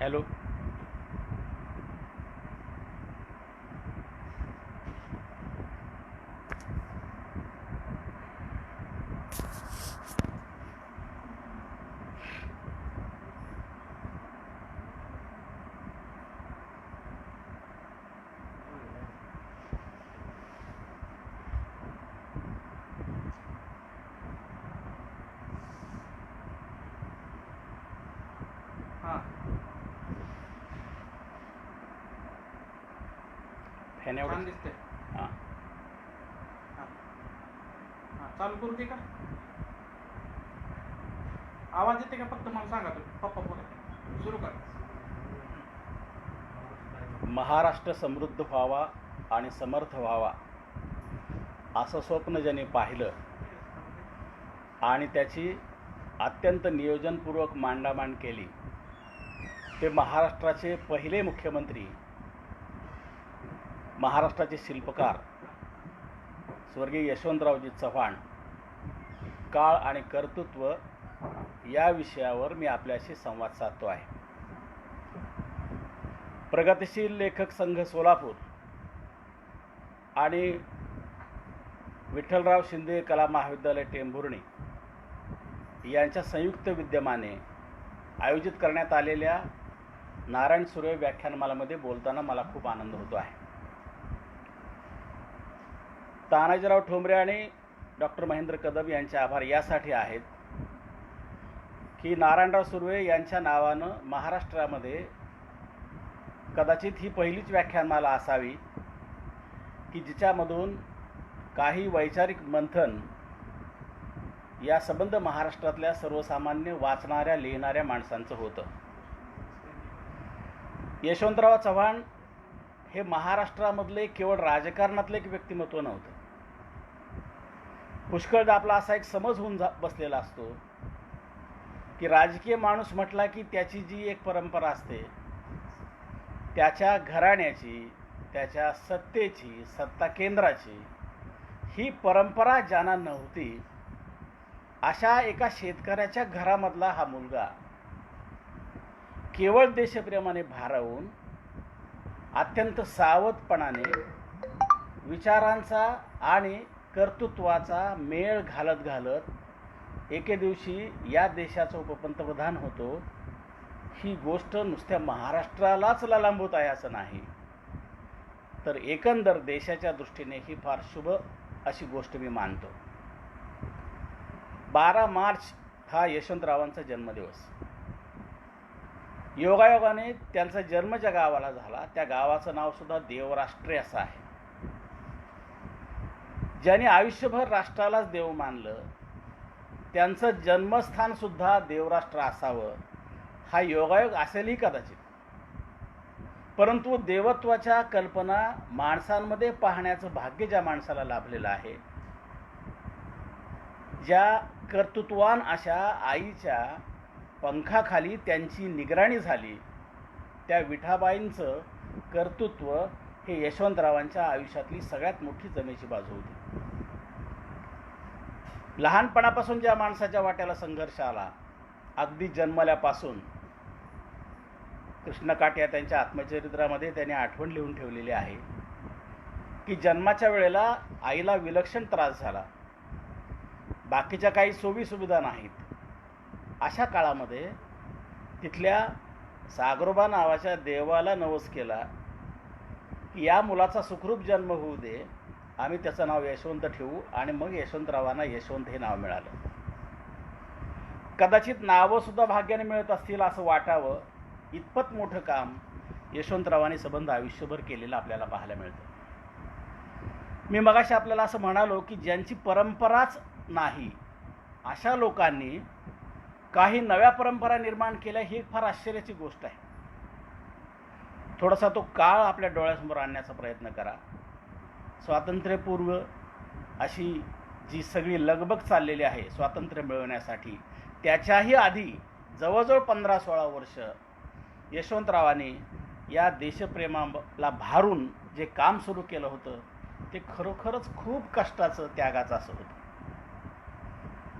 Hello. हां fan छान एवढं. दिसते. हां. हां हां चालू करू दे का? आवाज येते का? फक्त मला सांगा तुम्ही. पप्पा बोला, सुरू कर. महाराष्ट्र समृद्ध व्हावा आणि समर्थ व्हावा असं स्वप्न ज्याने पाहिलं आणि त्याची अत्यंत नियोजनपूर्वक मांडामांड केली ते महाराष्ट्राचे पहिले मुख्यमंत्री, महाराष्ट्राचे शिल्पकार स्वर्गीय यशवंतरावजी चव्हाण. काळ आणि कर्तृत्व या विषयावर मी आपल्याशी संवाद साधतो आहे. प्रगतिशील लेखक संघ सोलापूर आणि विठ्ठलराव शिंदे कला महाविद्यालय टेंभुर्णी यांच्या संयुक्त विद्यमाने आयोजित करण्यात आलेल्या नारायण सुर्वे व्याख्यानमालामध्ये बोलताना मला खूप आनंद होतो आहे. तानाजीराव ठोंबरे आणि डॉक्टर महेंद्र कदम यांचे आभार यासाठी आहेत की नारायणराव सुर्वे यांच्या नावानं महाराष्ट्रामध्ये कदाचित ही पहिलीच व्याख्यानमाला असावी की जिच्यामधून काही वैचारिक मंथन या संबंध महाराष्ट्रातल्या सर्वसामान्य वाचणाऱ्या लिहिणाऱ्या माणसांचं होतं. यशवंतराव चव्हाण हे महाराष्ट्रामधले केवळ राजकारणातले एक व्यक्तिमत्व नव्हतं. पुष्कळदा आपला असा एक समज होऊन बसलेला असतो की राजकीय माणूस म्हटला की त्याची जी एक परंपरा असते, त्याच्या घराण्याची, त्याच्या सत्तेची, सत्ता केंद्राची ही परंपरा ज्यांना नव्हती अशा एका शेतकऱ्याच्या घरामधला हा मुलगा केवळ देशप्रेमाने भारावून अत्यंत सावधपणाने विचारांचा आणि कर्तृत्वाचा मेळ घालत घालत एके दिवशी या देशाचा उपपंतप्रधान होतो. ही गोष्ट नुसत्या महाराष्ट्रालाच लांबवत आहे असं नाही, तर एकंदर देशाच्या दृष्टीने ही फार शुभ अशी गोष्ट मी मानतो. 12 मार्च हा यशवंतरावांचा जन्मदिवस. योगायोगाने त्यांचा जन्म ज्या गावाला झाला त्या गावाचं नाव सुद्धा देवराष्ट्रे असं आहे. ज्याने आयुष्यभर राष्ट्रालाच देव मानलं त्यांचं जन्मस्थान सुद्धा देवराष्ट्र असावं हा योगायोग असेलही कदाचित, परंतु देवत्वाच्या कल्पना माणसांमध्ये पाहण्याचं भाग्य ज्या माणसाला लाभलेलं आहे, ज्या कर्तृत्वान अशा आईच्या पंखाखाली त्यांची निगराणी झाली, त्या विठाबाईंचं कर्तृत्व हे यशवंतरावांच्या आयुष्यातली सगळ्यात मोठी जमेची बाजू होती. लहानपणापासून ज्या माणसाच्या वाट्याला संघर्ष आला, अगदी जन्मल्यापासून, कृष्णकाठ या त्यांच्या आत्मचरित्रामध्ये त्यांनी आठवण लिहून ठेवलेली आहे की जन्माच्या वेळेला आईला विलक्षण त्रास झाला, बाकीच्या काही सोयीसुविधा नाहीत. अशा काळामध्ये तिथल्या सागरोबा नावाच्या देवाला नवस केला की या मुलाचा सुखरूप जन्म होऊ दे, आम्ही त्याचं नाव यशवंत ठेवू, आणि मग यशवंतरावांना यशवंत हे नाव मिळालं. कदाचित नावं सुद्धा भाग्याने मिळत असतील असं वाटावं, इतपत मोठं काम यशवंतरावांनी संबंध आयुष्यभर केलेलं आपल्याला पाहायला मिळतं. मी मगाशी आपल्याला असं म्हणालो की ज्यांची परंपराच नाही अशा लोकांनी काही नव्या परंपरा निर्माण केल्या, ही फार आश्चर्याची गोष्ट आहे. थोडासा तो काळ आपल्या डोळ्यासमोर आणण्याचा प्रयत्न करा. स्वातंत्र्यपूर्व अशी जी सगळी लगबग चाललेली आहे स्वातंत्र्य मिळवण्यासाठी, त्याच्याही आधी जवळजवळ 15-16 वर्ष यशवंतरावांनी या देशप्रेमाला भारून जे काम सुरू केलं होतं ते खरोखरच खूप कष्टाचं, त्यागाचं असं होतं.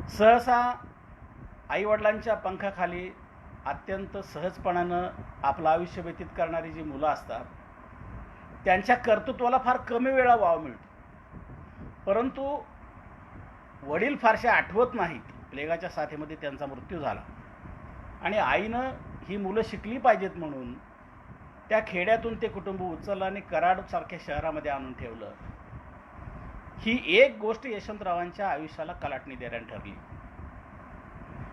सहसा आईवडिलांच्या पंखाखाली अत्यंत सहजपणानं आपलं आयुष्य व्यतीत करणारी जी मुलं असतात त्यांच्या कर्तृत्वाला फार कमी वेळा वाव मिळतो, परंतु वडील फारसे आठवत नाहीत. प्लेगाच्या साथीमध्ये त्यांचा मृत्यू झाला आणि आईनं ही मुलं शिकली पाहिजेत म्हणून त्या खेड्यातून ते कुटुंब उचललं आणि कराडसारख्या शहरामध्ये आणून ठेवलं. ही एक गोष्ट यशवंतरावांच्या आयुष्याला कलाटणी देण्यात ठरली.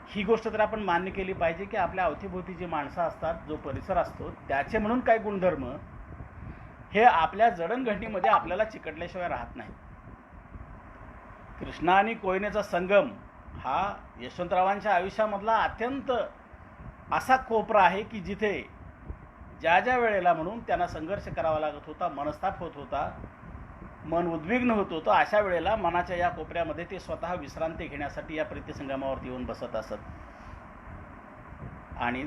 ही गोष्ट तर आपण मान्य केली पाहिजे की आपल्या अवतीभोवती जी माणसं असतात, जो परिसर असतो, त्याचे म्हणून काही गुणधर्म हे आपल्या जडणघडणीमध्ये आपल्याला चिकटल्याशिवाय राहत नाही. कृष्णा आणि कोयनेचा संगम हा यशवंतरावांच्या आयुष्यामधला अत्यंत असा कोपरा आहे की जिथे ज्या ज्या वेळेला म्हणून त्यांना संघर्ष करावा लागत होता, मनस्ताप होत होता, मन उद्विग्न होत होतं, अशा वेळेला मनाच्या या कोपऱ्यामध्ये ते स्वतः विश्रांती घेण्यासाठी या प्रीतिसंगमावरती येऊन बसत असत आणि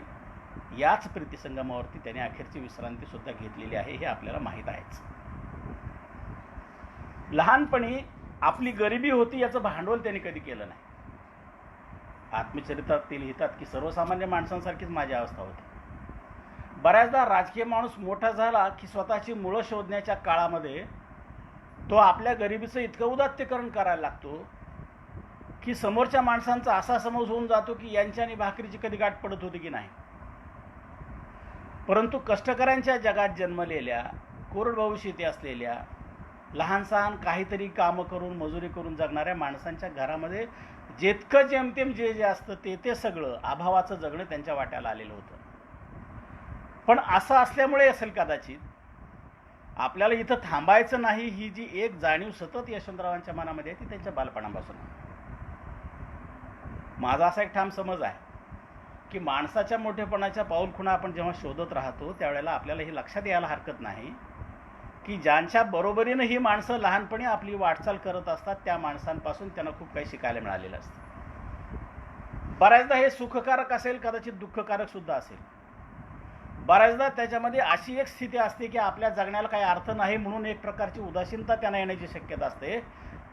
याच प्रीतिसंगमावरती त्याने अखेरची विश्रांती सुद्धा घेतलेली आहे हे आपल्याला माहीत आहेच. लहानपणी आपली गरिबी होती याचं भांडवल त्यांनी कधी केलं नाही. आत्मचरित्रात ते लिहितात की सर्वसामान्य माणसांसारखीच माझी अवस्था होती. बऱ्याचदा राजकीय माणूस मोठा झाला की स्वतःची मुळं शोधण्याच्या काळामध्ये तो आपल्या गरिबीचं इतकं उदात्तीकरण करायला लागतो की समोरच्या माणसांचा असा समज होऊन जातो की यांच्या आणि भाकरीची कधी गाठ पडत होती की नाही. परंतु कष्टकऱ्यांच्या जगात जन्मलेल्या, कोरडवाहू शेती असलेल्या, लहान सहान काहीतरी कामं करून मजुरी करून जगणाऱ्या माणसांच्या घरामध्ये जितकं जेमतेम जे जे असतं ते सगळं अभावाचं जगणं त्यांच्या वाट्याला आलेलं होतं. पण असं असल्यामुळे असेल कदाचित आपल्याला इथं थांबायचं नाही ही जी एक जाणीव सतत यशवंतरावांच्या मनामध्ये आहे ती त्यांच्या बालपणापासून. माझा असा एक ठाम समज आहे की माणसाच्या मोठेपणाच्या पाऊलखुणा आपण जेव्हा शोधत राहतो त्यावेळेला आपल्याला हे लक्षात यायला हरकत नाही की ज्यांच्या बरोबरीनं ही माणसं लहानपणी आपली वाटचाल करत असतात त्या माणसांपासून त्यांना खूप काही शिकायला मिळालेलं असतं. बऱ्याचदा हे सुखकारक असेल, कदाचित दुःखकारक सुद्धा असेल. बऱ्याचदा त्याच्यामध्ये अशी एक स्थिती असते की आपल्या जगण्याला काही अर्थ नाही म्हणून एक प्रकारची उदासीनता त्यांना येण्याची शक्यता असते.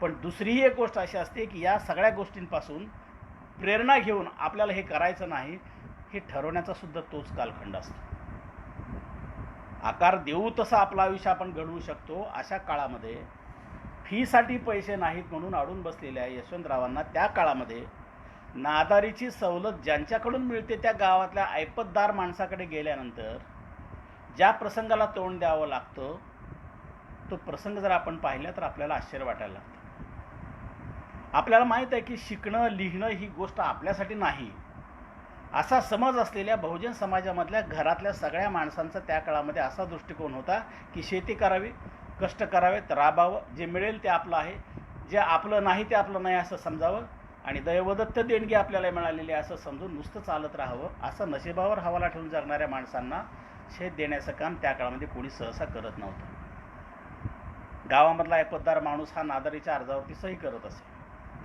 पण दुसरीही एक गोष्ट अशी असते की या सगळ्या गोष्टींपासून प्रेरणा घेऊन आपल्याला हे करायचं नाही हे ठरवण्याचा सुद्धा तोच कालखंड असतो. आकार देऊ तसं आपलं आयुष्य आपण घडवू शकतो. अशा काळामध्ये फीसाठी पैसे नाहीत म्हणून अडून बसलेल्या यशवंतरावांना त्या काळामध्ये नादारीची सवलत ज्यांच्याकडून मिळते त्या गावातल्या ऐपतदार माणसाकडे गेल्यानंतर ज्या प्रसंगाला तोंड द्यावं लागतं तो प्रसंग जर आपण पाहिला तर आपल्याला आश्चर्य वाटायला लागतं. आपल्याला माहीत आहे की शिकणं लिहिणं ही गोष्ट आपल्यासाठी नाही असा समज असलेल्या बहुजन समाजामधल्या घरातल्या सगळ्या माणसांचा त्या काळामध्ये असा दृष्टिकोन होता की शेती करावी, कष्ट करावेत, राबावं, जे मिळेल ते आपलं आहे, जे आपलं नाही ते आपलं नाही असं समजावं आणि दैवदत्त देणगी आपल्याला मिळालेली असं समजून नुसतं चालत राहावं. असं नशिबावर हवाला ठेवून जगणाऱ्या माणसांना शेत देण्याचं काम त्या काळामध्ये कोणी सहसा करत नव्हतं. गावामधला ऐपतदार माणूस हा नादारीच्या अर्जावरती सही करत असे,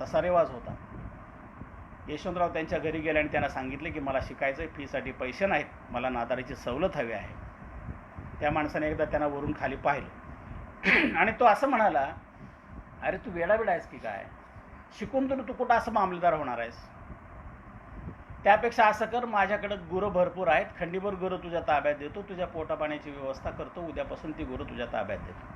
तसा रिवाज होता. यशवंतराव त्यांच्या घरी गेले आणि त्यांना सांगितले की मला शिकायचं, फीसाठी पैसे नाहीत, मला नादारीची सवलत हवी आहे. त्या माणसाने एकदा त्यांना वरून खाली पाहिलं आणि तो असं म्हणाला, अरे तू वेडावेडा आहेस की काय, शिकून तू कुठं असं मामलेदार होणार आहेस? त्यापेक्षा असं कर, माझ्याकडं गुरं भरपूर आहेत, खंडीभर गुरं तुझ्या ताब्यात देतो, तुझ्या पोटापाण्याची व्यवस्था करतो, उद्यापासून ती गुरं तुझ्या ताब्यात देतो.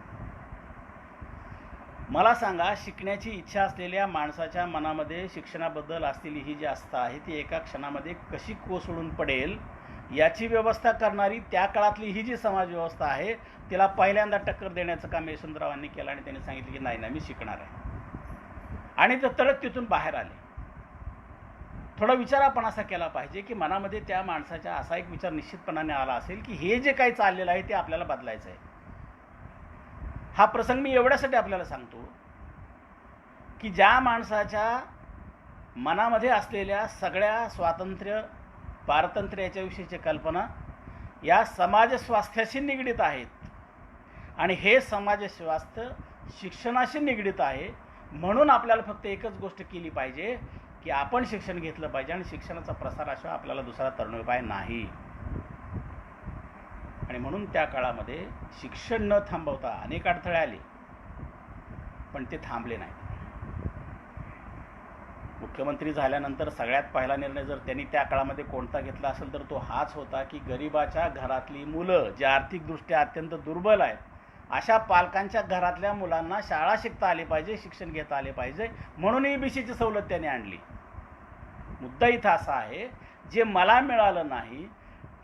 मला सांगा, शिकण्याची इच्छा असलेल्या माणसाच्या मनामध्ये शिक्षणाबद्दल असलेली ही जी आस्था आहे ती एका क्षणामध्ये कशी कोसळून पडेल याची व्यवस्था करणारी त्या काळातली ही जी समाज व्यवस्था आहे तिला पहिल्यांदा टक्कर देण्याचं काम यशवंतरावांनी केलं आणि त्यांनी सांगितलं की नाही मी शिकणार आहे. आणि ते तडक तिथून बाहेर आले. थोडा विचार आपण असा केला पाहिजे की मनामध्ये त्या माणसाच्या असा एक विचार निश्चितपणाने आला असेल की हे जे काही चाललेलं आहे ते आपल्याला बदलायचं आहे. हा प्रसंग मी एवढ्यासाठी आपल्याला सांगतो की ज्या माणसाच्या मनामध्ये असलेल्या सगळ्या स्वातंत्र्य पारतंत्र्य याच्याविषयीची कल्पना या समाज स्वास्थ्याशी निगडीत आहेत आणि हे समाज स्वास्थ्य शिक्षणाशी निगडीत आहे. म्हणून आपल्याला फक्त एकच गोष्ट केली पाहिजे की आपण शिक्षण घेतलं पाहिजे आणि शिक्षणाचा प्रसाराशिवाय आपल्याला दुसरा तरुणोपाय नाही. आणि म्हणून त्या काळामध्ये शिक्षण न थांबवता अनेक अडथळे आले पण ते थांबले नाही. मुख्यमंत्री झाल्यानंतर सगळ्यात पहिला निर्णय जर त्यांनी त्या काळामध्ये कोणता घेतला असेल तर तो हाच होता की गरिबाच्या घरातली मुलं जी आर्थिकदृष्ट्या अत्यंत दुर्बल आहेत अशा पालकांच्या घरातल्या मुलांना शाळा शिकता आली पाहिजे, शिक्षण घेता आले पाहिजे, म्हणून EBCची सवलत त्यांनी आणली. मुद्दा इथं असा आहे, जे मला मिळालं नाही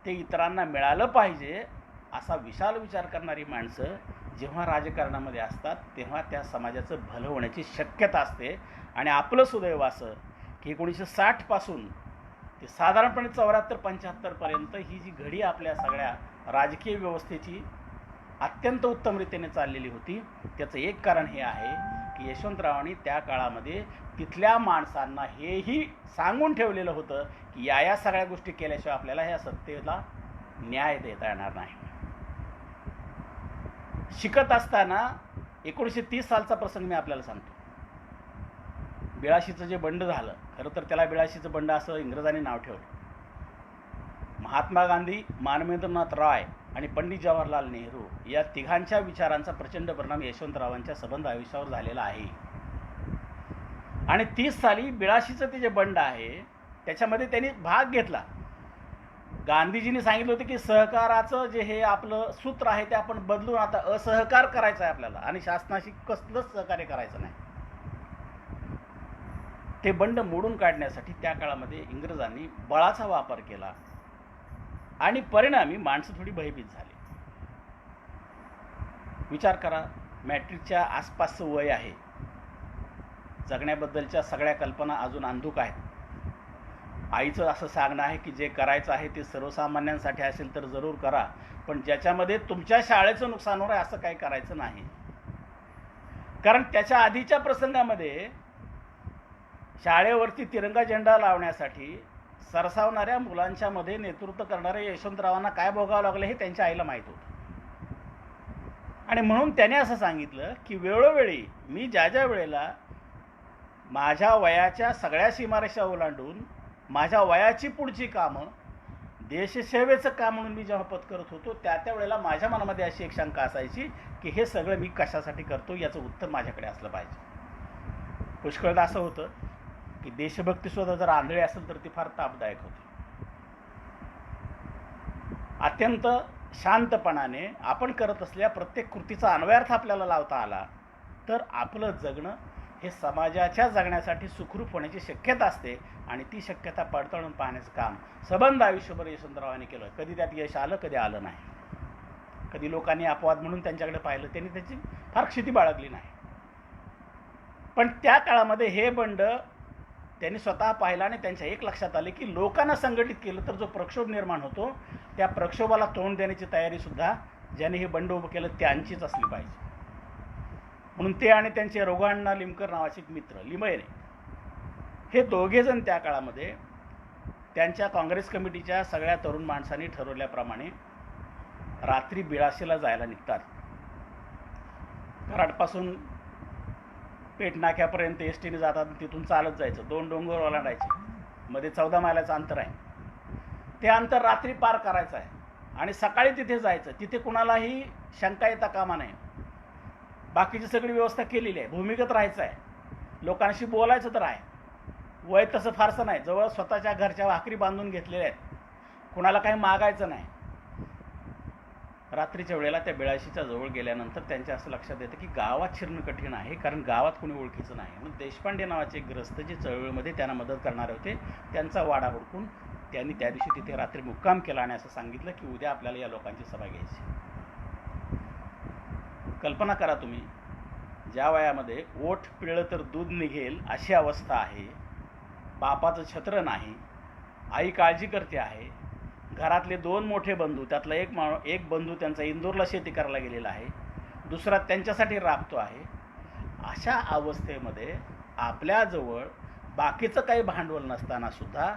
ते इतरांना मिळालं पाहिजे असा विशाल विचार करणारी माणसं जेव्हा राजकारणामध्ये असतात तेव्हा त्या समाजाचं भलं होण्याची शक्यता असते. आणि आपलं सुदैव असं की 1960 पासून ते साधारणपणे 74-75पर्यंत ही जी घडी आपल्या सगळ्या राजकीय व्यवस्थेची अत्यंत उत्तम रीतीने चाललेली होती. त्याचं एक कारण हे आहे की यशवंतरावांनी त्या काळामध्ये तिथल्या माणसांना हेही सांगून ठेवलेलं होतं की या सगळ्या गोष्टी केल्याशिवाय आपल्याला ह्या सत्तेला न्याय देता येणार नाही. शिकत असताना 1930 सालचा प्रसंग मी आपल्याला सांगतो. 82चं जे बंड झालं, खरं तर त्याला 82चं बंड असं इंग्रजांनी नाव ठेवलं. महात्मा गांधी, मानवेंद्रनाथ रॉय आणि पंडित जवाहरलाल नेहरू या तिघांच्या विचारांचा प्रचंड परिणाम यशवंतरावांच्या सबंध आयुष्यावर झालेला आहे. आणि 30 साली 82चं ते जे बंड आहे त्याच्यामध्ये त्यांनी भाग घेतला. गांधीजींनी सांगितलं होतं की सहकाराचं जे हे आपलं सूत्र आहे ते आपण बदलून आता असहकार करायचं आहे आपल्याला आणि शासनाशी कसलंच सहकार्य करायचं नाही. ते बंड मोडून काढण्यासाठी त्या काळामध्ये इंग्रजांनी बळाचा वापर केला आणि परिणामी माणसं थोडी भयभीत झाली. विचार करा, मॅट्रिकच्या आसपासचं वय आहे, जगण्याबद्दलच्या सगळ्या कल्पना अजून अंधुक आहेत. आईचं असं सांगणं आहे की जे करायचं आहे ते सर्वसामान्यांसाठी असेल तर जरूर करा, पण ज्याच्यामध्ये तुमच्या शाळेचं नुकसान होणार आहे असं काही करायचं नाही. कारण त्याच्या आधीच्या प्रसंगामध्ये शाळेवरती तिरंगा झेंडा लावण्यासाठी सरसावणाऱ्या मुलांच्या मध्ये नेतृत्व करणाऱ्या यशवंतरावांना काय भोगावं लागलं हे त्यांच्या आईला माहीत होतं. आणि म्हणून त्याने असं सांगितलं की वेळोवेळी मी ज्या वेळेला माझ्या वयाच्या सगळ्या सीमारेषा ओलांडून माझ्या वयाची पुढची कामं देशसेवेचं काम म्हणून मी जेव्हा पत्करत होतो त्या वेळेला माझ्या मनामध्ये अशी एक शंका असायची की हे सगळं मी कशासाठी करतो याचं उत्तर माझ्याकडे असलं पाहिजे. पुष्कळदा असं होतं की देशभक्तीसुद्धा जर आंधळी असेल तर ती फार तापदायक होती. अत्यंत शांतपणाने आपण करत असलेल्या प्रत्येक कृतीचा अन्वयार्थ आपल्याला लावता आला तर आपलं जगणं हे समाजाच्या जगण्यासाठी सुखरूप होण्याची शक्यता असते आणि ती शक्यता पडताळून पाहण्याचं काम सबंध आयुष्यभर यशवंतरावांनी केलं. कधी त्यात यश आलं, कधी आलं नाही. कधी लोकांनी अपवाद म्हणून त्यांच्याकडे पाहिलं, त्यांनी त्याची फार क्षिती बाळगली नाही. पण त्या काळामध्ये हे बंड त्यांनी स्वतः पाहिलं आणि त्यांच्या एक लक्षात आले की लोकांना संघटित केलं तर जो प्रक्षोभ निर्माण होतो त्या प्रक्षोभाला तोंड देण्याची तयारीसुद्धा ज्याने हे बंड उभं केलं त्यांचीच असली पाहिजे. म्हणून ते आणि त्यांचे रोगाण्णा लिमकर नावाचे एक मित्र लिमयने हे दोघेजण त्या काळामध्ये त्यांच्या काँग्रेस कमिटीच्या सगळ्या तरुण माणसांनी ठरवल्याप्रमाणे रात्री 82ला जायला निघतात. कराडपासून पेठ नाक्यापर्यंत एसटीने जातात, तिथून चालत जायचं, 2 डोंगर ओलांडायचे, मध्ये 14 मैलाचं अंतर आहे. ते अंतर रात्री पार करायचं आहे आणि सकाळी तिथे जायचं. तिथे कुणालाही शंका येता कामा नये. बाकीची सगळी व्यवस्था केलेली आहे. भूमिगत राहायचं आहे, लोकांशी बोलायचं तर आहे. वय तसं फारसं नाही, जवळ स्वतःच्या घरच्या भाकरी बांधून घेतलेल्या आहेत, कुणाला काही मागायचं नाही. रात्रीच्या वेळेला त्या 82च्या जवळ गेल्यानंतर त्यांच्या असं लक्षात येतं की गावात शिरणं कठीण आहे, कारण गावात कोणी ओळखीचं नाही. म्हणून देशपांडे नावाचे एक ग्रस्त जे चळवळीमध्ये त्यांना मदत करणारे होते त्यांचा वाडा हुडकून त्यांनी त्या दिवशी तिथे रात्री मुक्काम केला आणि असं सांगितलं की उद्या आपल्याला या लोकांची सभा घ्यायची. कल्पना करा तुम्ही, ज्या वयामध्ये ओठ पिळलं तर दूध निघेल अशी अवस्था आहे, बापाचं छत्र नाही, आई काळजी करते आहे, घरातले 2 मोठे बंधू, त्यातला एक बंधू त्यांचा इंदोरला शेती करायला गेलेला आहे, दुसरा त्यांच्यासाठी राबतो आहे. अशा अवस्थेमध्ये आपल्याजवळ बाकीचं काही भांडवल नसताना सुद्धा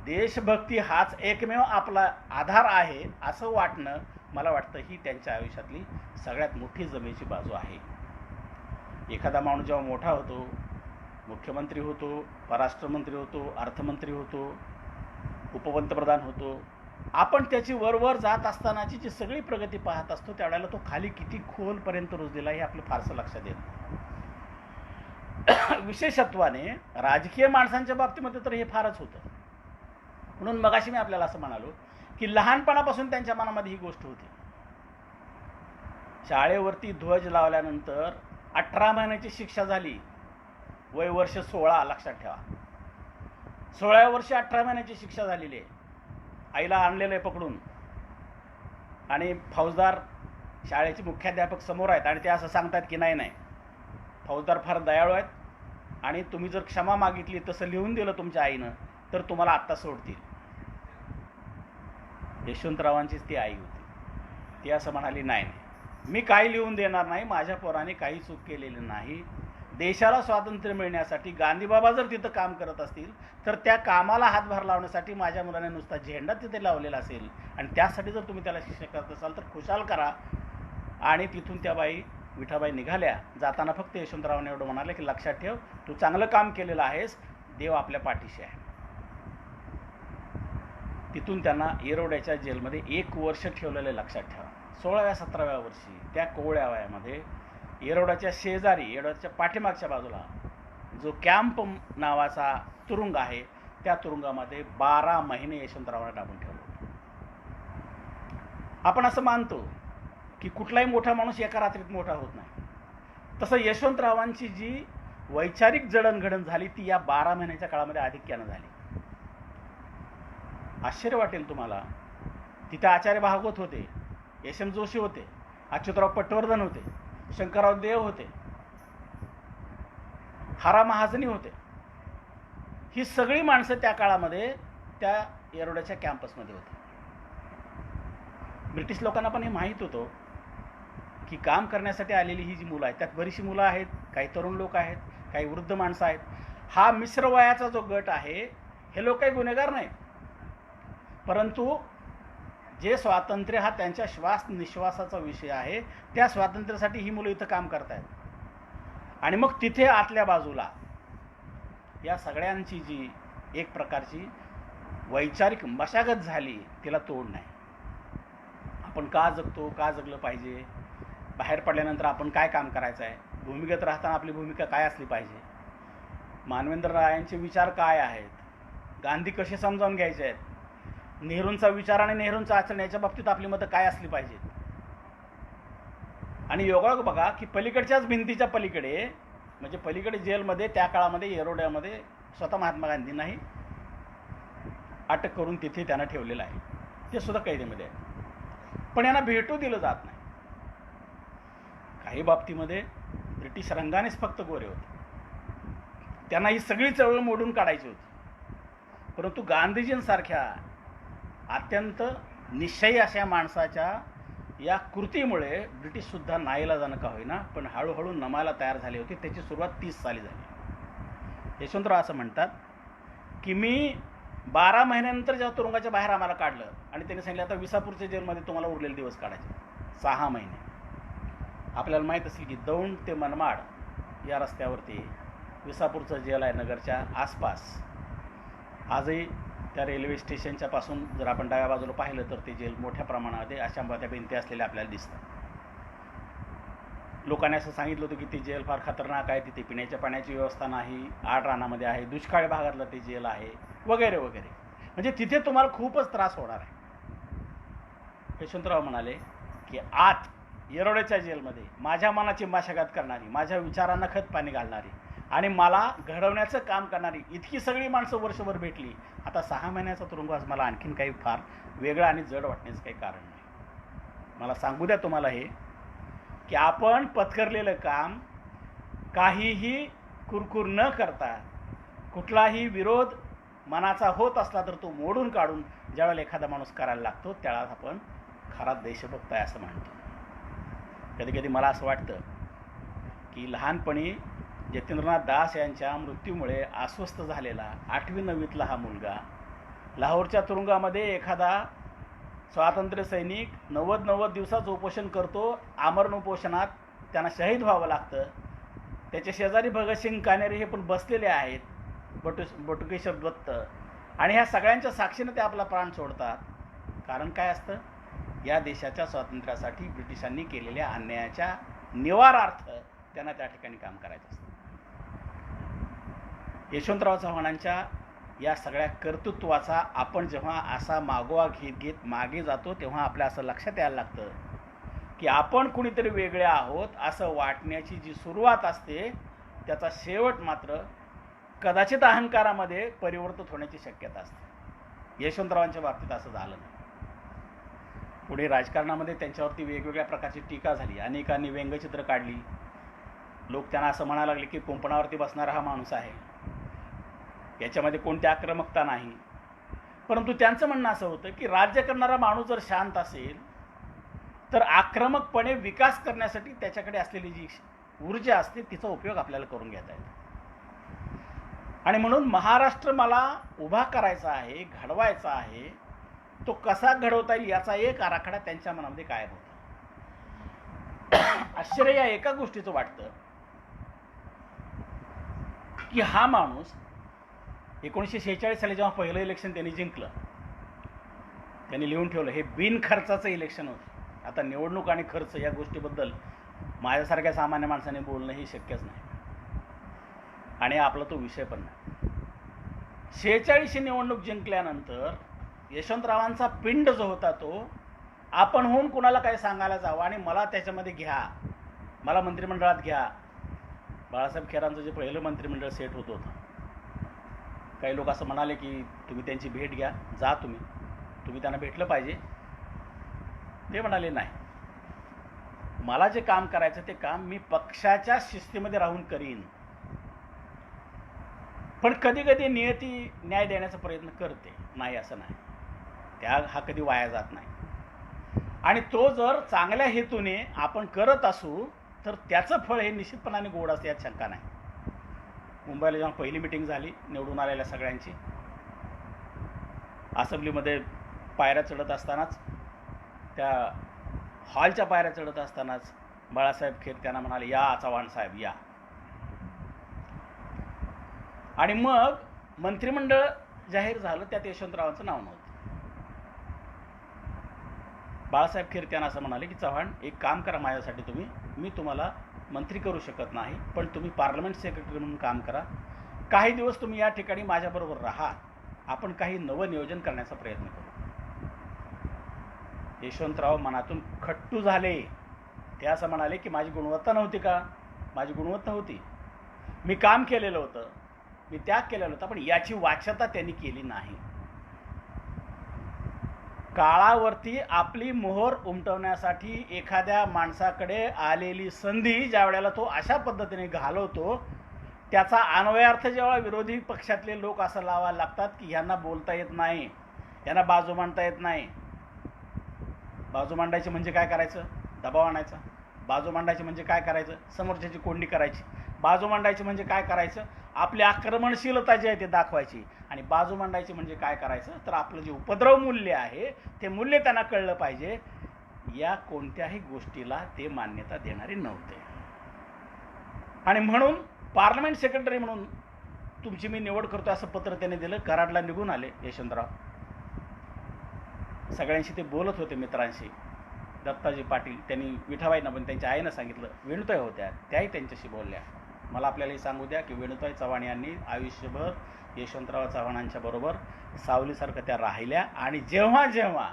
देशभक्ती हाच एकमेव आपला आधार आहे असं वाटणं मला वाटतं ही त्यांच्या आयुष्यातली सगळ्यात मोठी जमेची बाजू आहे. एखादा माणूस जेव्हा मोठा होतो, मुख्यमंत्री होतो, परराष्ट्रमंत्री होतो, अर्थमंत्री होतो, उपपंतप्रधान होतो, आपण त्याची वर जात असतानाची जी सगळी प्रगती पाहत असतो त्यावेळेला तो खाली किती खोलपर्यंत रुजलेला हे आपलं फारसं लक्षात येतं. विशेषत्वाने राजकीय माणसांच्या बाबतीमध्ये तर हे फारच होतं. म्हणून मगाशी मी आपल्याला असं म्हणालो की लहानपणापासून त्यांच्या मनामध्ये ही गोष्ट होती. शाळेवरती ध्वज लावल्यानंतर 18 महिन्याची शिक्षा झाली, वय वर्ष 16, लक्षात ठेवा. 16व्या वर्षी 18 महिन्याची शिक्षा झालेली आहे. आईला आणलेलं आहे पकडून, आणि फौजदार शाळेचे मुख्याध्यापक समोर आहेत आणि ते असं सांगतात की नाही नाही, फौजदार फार दयाळू आहेत आणि तुम्ही जर क्षमा मागितली, तसं लिहून दिलं तुमच्या आईनं, तर तुम्हाला आत्ता सोडतील. यशवंतरावांचीच ती आई होती. ती असं म्हणाली, नाही मी काही लिहून देणार नाही, माझ्या पोराने काही चूक केलेली नाही. देशाला स्वातंत्र्य मिळण्यासाठी गांधीबाबा जर तिथं काम करत असतील तर त्या कामाला हातभार लावण्यासाठी माझ्या मुलाने नुसता झेंडा तिथे लावलेला असेल, आणि त्यासाठी जर तुम्ही त्याला शिक्षा करत असाल तर खुशाल करा. आणि तिथून त्या बाई विठाबाई निघाल्या. जाताना फक्त यशवंतरावांनी एवढं म्हणाले की लक्षात ठेव, तू चांगलं काम केलेलं आहेस, देव आपल्या पाठीशी आहे. तिथून त्यांना येरवड्याच्या जेलमध्ये 1 वर्ष ठेवलेलं, लक्षात ठेवा. 16व्या 17व्या वर्षी त्या कोवळ्या वयामध्ये येरवड्याच्या शेजारी, येरवड्याच्या पाठीमागच्या बाजूला जो कॅम्प नावाचा तुरुंग आहे, त्या तुरुंगामध्ये 12 महिने यशवंतरावांना डांबून ठेवलं होतं. आपण असं मानतो की कुठलाही मोठा माणूस एका रात्रीत मोठा होत नाही. तसं यशवंतरावांची जी वैचारिक जडणघडण झाली ती या 12 महिन्याच्या काळामध्ये आधिक्यानं झाली. आश्चर्य वाटेल तुम्हाला, तिथे आचार्य भागवत होते, एस एम जोशी होते, अच्युतराव पटवर्धन होते, शंकरराव देव होते, हारा महाजनी होते. ही सगळी माणसं त्या काळामध्ये त्या येरवड्याच्या कॅम्पसमध्ये होती. ब्रिटिश लोकांना पण हे माहीत होतं की काम करण्यासाठी आलेली ही जी मुलं आहेत, त्यात बरीचशी मुलं आहेत, काही तरुण लोक आहेत, काही वृद्ध माणसं आहेत. हा मिश्र वयाचा जो गट आहे, हे लोक काही गुन्हेगार नाहीत, परंतु जे स्वातंत्र्य हा त्यांच्या श्वास निश्वासाचा विषय आहे, त्या स्वातंत्र्यासाठी ही मुलं इथं काम करत आहेत. आणि मग तिथे आतल्या बाजूला या सगळ्यांची जी एक प्रकारची वैचारिक मशागत झाली, तिला तोड नाही. आपण का जगतो, का जगलं पाहिजे, बाहेर पडल्यानंतर आपण काय काम करायचं आहे, भूमिगत राहताना आपली भूमिका काय असली पाहिजे, मानवेंद्र रायांचे विचार काय आहेत, गांधी कसे समजावून घ्यायचे आहेत, नेहरूंचा विचार आणि नेहरूंचं आचरण याच्या बाबतीत आपली मतं काय असली पाहिजेत. आणि योगायोग बघा की पलीकडच्याच भिंतीच्या पलीकडे, म्हणजे पलीकडे जेलमध्ये त्या काळामध्ये येरवड्यामध्ये स्वतः महात्मा गांधींनाही अटक करून तिथे त्यांना ठेवलेलं आहे, ते सुद्धा कैदेमध्ये आहे. पण यांना भेटू दिलं जात नाही. काही बाबतीमध्ये ब्रिटिश रंगानेच फक्त गोरे होते, त्यांना ही सगळी चळवळ मोडून काढायची होती. परंतु गांधीजींसारख्या अत्यंत निश्चयी अशा माणसाच्या या कृतीमुळे ब्रिटिशसुद्धा नाईलाजानं का होईना पण हळूहळू नमायला तयार झाले होते. त्याची सुरुवात 30 साली झाली. यशवंतराव असं म्हणतात की मी 12 महिन्यानंतर जेव्हा तुरुंगाच्या बाहेर आम्हाला काढलं आणि त्यांनी सांगितलं आता विसापूरच्या जेलमध्ये तुम्हाला उरलेले दिवस काढायचे 6 महिने. आपल्याला माहीत असेल की दौंड ते मनमाड या रस्त्यावरती विसापूरचं जेल आहे, नगरच्या आसपास. आजही त्या रेल्वे स्टेशनच्या पासून जर आपण डाव्या बाजूला पाहिलं तर ते जेल मोठ्या प्रमाणामध्ये अशा त्या भिंती असलेल्या आपल्याला दिसतात. लोकांनी असं सांगितलं होतं की ते जेल फार खतरनाक आहे, तिथे पिण्याच्या पाण्याची व्यवस्था नाही, आड रानामध्ये आहे, दुष्काळी भागातलं ते जेल आहे, वगैरे वगैरे. म्हणजे तिथे तुम्हाला खूपच त्रास होणार आहे. यशवंतराव म्हणाले की आत येरवड्याच्या जेलमध्ये माझ्या मनाची मशागत करणारी, माझ्या विचारांना खत पाणी घालणारी आणि मला घडवण्याचं काम करणारी इतकी सगळी माणसं वर्षभर भेटली. आता 6 महिन्याचा तुरुंगवास मला आणखीन काही फार वेगळं आणि जड वाटण्याचं काही कारण नाही. मला सांगू द्या तुम्हाला हे की आपण पत्करलेलं काम काहीही कुरकुर न करता, कुठलाही विरोध मनाचा होत असला तर तो मोडून काढून ज्यावेळेला एखादा माणूस करायला लागतो त्यावेळेला आपण खरा देशभक्त आहे असं म्हणतो. कधी कधी मला असं वाटतं की लहानपणी जतींद्रनाथ दास यांच्या मृत्यूमुळे अस्वस्थ झालेला 8वी 9वीतला हा मुलगा लाहोरच्या तुरुंगामध्ये एखादा स्वातंत्र्य सैनिक 90 दिवसाचं उपोषण करतो, आमरण उपोषणात त्यांना शहीद व्हावं लागतं. त्याच्या शेजारी भगतसिंग कानेरे हे पण बसलेले आहेत, बटुकेश्वर दत्त, आणि ह्या सगळ्यांच्या साक्षीनं ते आपला प्राण सोडतात. कारण काय असतं, या देशाच्या स्वातंत्र्यासाठी ब्रिटिशांनी केलेल्या अन्यायाच्या निवारार्थ त्यांना त्या ठिकाणी काम करायचं असतं. यशवंतराव चव्हाणांच्या या सगळ्या कर्तृत्वाचा आपण जेव्हा असा मागोवा घेत घेत मागे जातो तेव्हा आपल्या असं लक्षात यायला लागतं की आपण कुणीतरी वेगळे आहोत असं वाटण्याची जी सुरुवात असते त्याचा शेवट मात्र कदाचित अहंकारामध्ये परिवर्तित होण्याची शक्यता असते. यशवंतरावांच्या बाबतीत असं झालं नाही. पुढे राजकारणामध्ये त्यांच्यावरती वेगवेगळ्या प्रकारची टीका झाली, अनेकांनी व्यंगचित्र काढली. लोक त्यांना असं म्हणायला लागले की कुंपणावरती बसणारा हा माणूस आहे, याच्यामध्ये कोणती आक्रमकता नाही. परंतु त्यांचं म्हणणं असं होतं की राज्य करणारा माणूस जर शांत असेल तर आक्रमकपणे विकास करण्यासाठी त्याच्याकडे असलेली जी ऊर्जा असते तिचा उपयोग आपल्याला करून घेता येतो. आणि म्हणून महाराष्ट्र मला उभा करायचा आहे, घडवायचा आहे, तो कसा घडवता येईल याचा एक आराखडा त्यांच्या मनामध्ये कायम होता. आश्चर्य या एका गोष्टीचं वाटतं की हा माणूस 1946 साली जेव्हा पहिलं इलेक्शन त्यांनी जिंकलं, त्यांनी लिहून ठेवलं हे बिनखर्चाचं इलेक्शन होतं. आता निवडणूक आणि खर्च या गोष्टीबद्दल माझ्यासारख्या सामान्य माणसाने बोलणं ही शक्यच नाही आणि आपला तो विषय पण नाही. 46 निवडणूक जिंकल्यानंतर यशवंतरावांचा पिंड जो होता तो आपण होऊन कुणाला काही सांगायला जावं आणि मला त्याच्यामध्ये घ्या, मला मंत्रिमंडळात घ्या. बाळासाहेब खेरांचं जे पहिलं मंत्रिमंडळ सेट होत होतं, काही लोक असं म्हणाले की तुम्ही त्यांची भेट घ्या, जा तुम्ही त्यांना भेटलं पाहिजे. ते म्हणाले नाही, मला जे काम करायचं ते काम मी पक्षाच्या शिस्तीमध्ये राहून करीन, पण कधी कधी नियती न्याय देण्याचा प्रयत्न करते, नाही असं नाही, हा कधी वाया जात नाही. आणि तो जर चांगल्या हेतूने आपण करत असू तर त्याचं फळ हे निश्चितपणाने गोड असते, यात शंका नाही. मुंबईला जेव्हा पहिली मिटिंग झाली निवडून आलेल्या सगळ्यांची, असेंब्लीमध्ये पायऱ्या चढत असतानाच, त्या हॉलच्या पायऱ्या चढत असतानाच बाळासाहेब खेर त्यांना म्हणाले, या चव्हाण साहेब या. आणि मग मंत्रिमंडळ जाहीर झालं, त्यात यशवंतरावांचं नाव नव्हतं. बाळासाहेब खेर त्यांना असं म्हणाले की चव्हाण एक काम करा माझ्यासाठी, तुम्ही, मी तुम्हाला मंत्री करू शकत नाही पण तुम्ही पार्लमेंट सेक्रेटरी म्हणून काम करा, काही दिवस तुम्ही या ठिकाणी माझ्याबरोबर राहा, आपण काही नवं नियोजन करण्याचा प्रयत्न करू. यशवंतराव मनातून खट्टू झाले. ते असं म्हणाले की माझी गुणवत्ता नव्हती का? माझी गुणवत्ता होती, मी काम केलेलं होतं, मी त्याग केलेला होता, पण याची वाच्यता त्यांनी केली नाही. काळावरती आपली मोहर उमटवण्यासाठी एखाद्या माणसाकडे आलेली संधी ज्या वेळेला तो अशा पद्धतीने घालवतो, त्याचा अन्वयार्थ जेव्हा विरोधी पक्षातले लोक असं लावायला लागतात की ह्यांना बोलता येत नाही, यांना बाजू मांडता येत नाही. बाजू मांडायची म्हणजे काय करायचं? दबाव आणायचा. बाजू मांडायची म्हणजे काय करायचं? समोरच्याची कोंडी करायची. बाजू मांडायची म्हणजे काय करायचं? आपली आक्रमणशीलता जी आहे ते दाखवायची. आणि बाजू मांडायची म्हणजे काय करायचं? तर आपलं जे उपद्रव मूल्य आहे ते मूल्य त्यांना कळलं पाहिजे. या कोणत्याही गोष्टीला ते मान्यता देणारे नव्हते. आणि म्हणून पार्लमेंट सेक्रेटरी म्हणून तुमची मी निवड करतो असं पत्र त्याने दिलं. कराडला निघून आले यशवंतराव. सगळ्यांशी ते बोलत होते, मित्रांशी. दत्ताजी पाटील, त्यांनी विठाबाईंना पण त्यांच्या आईनं सांगितलं, वेणुताई होत्या त्याही त्यांच्याशी बोलल्या. मला आपल्यालाही सांगू द्या की वेणुताई चव्हाण यांनी आयुष्यभर यशवंतराव चव्हाणांच्या बरोबर सावलीसारखं त्या राहिल्या. आणि जेव्हा जेव्हा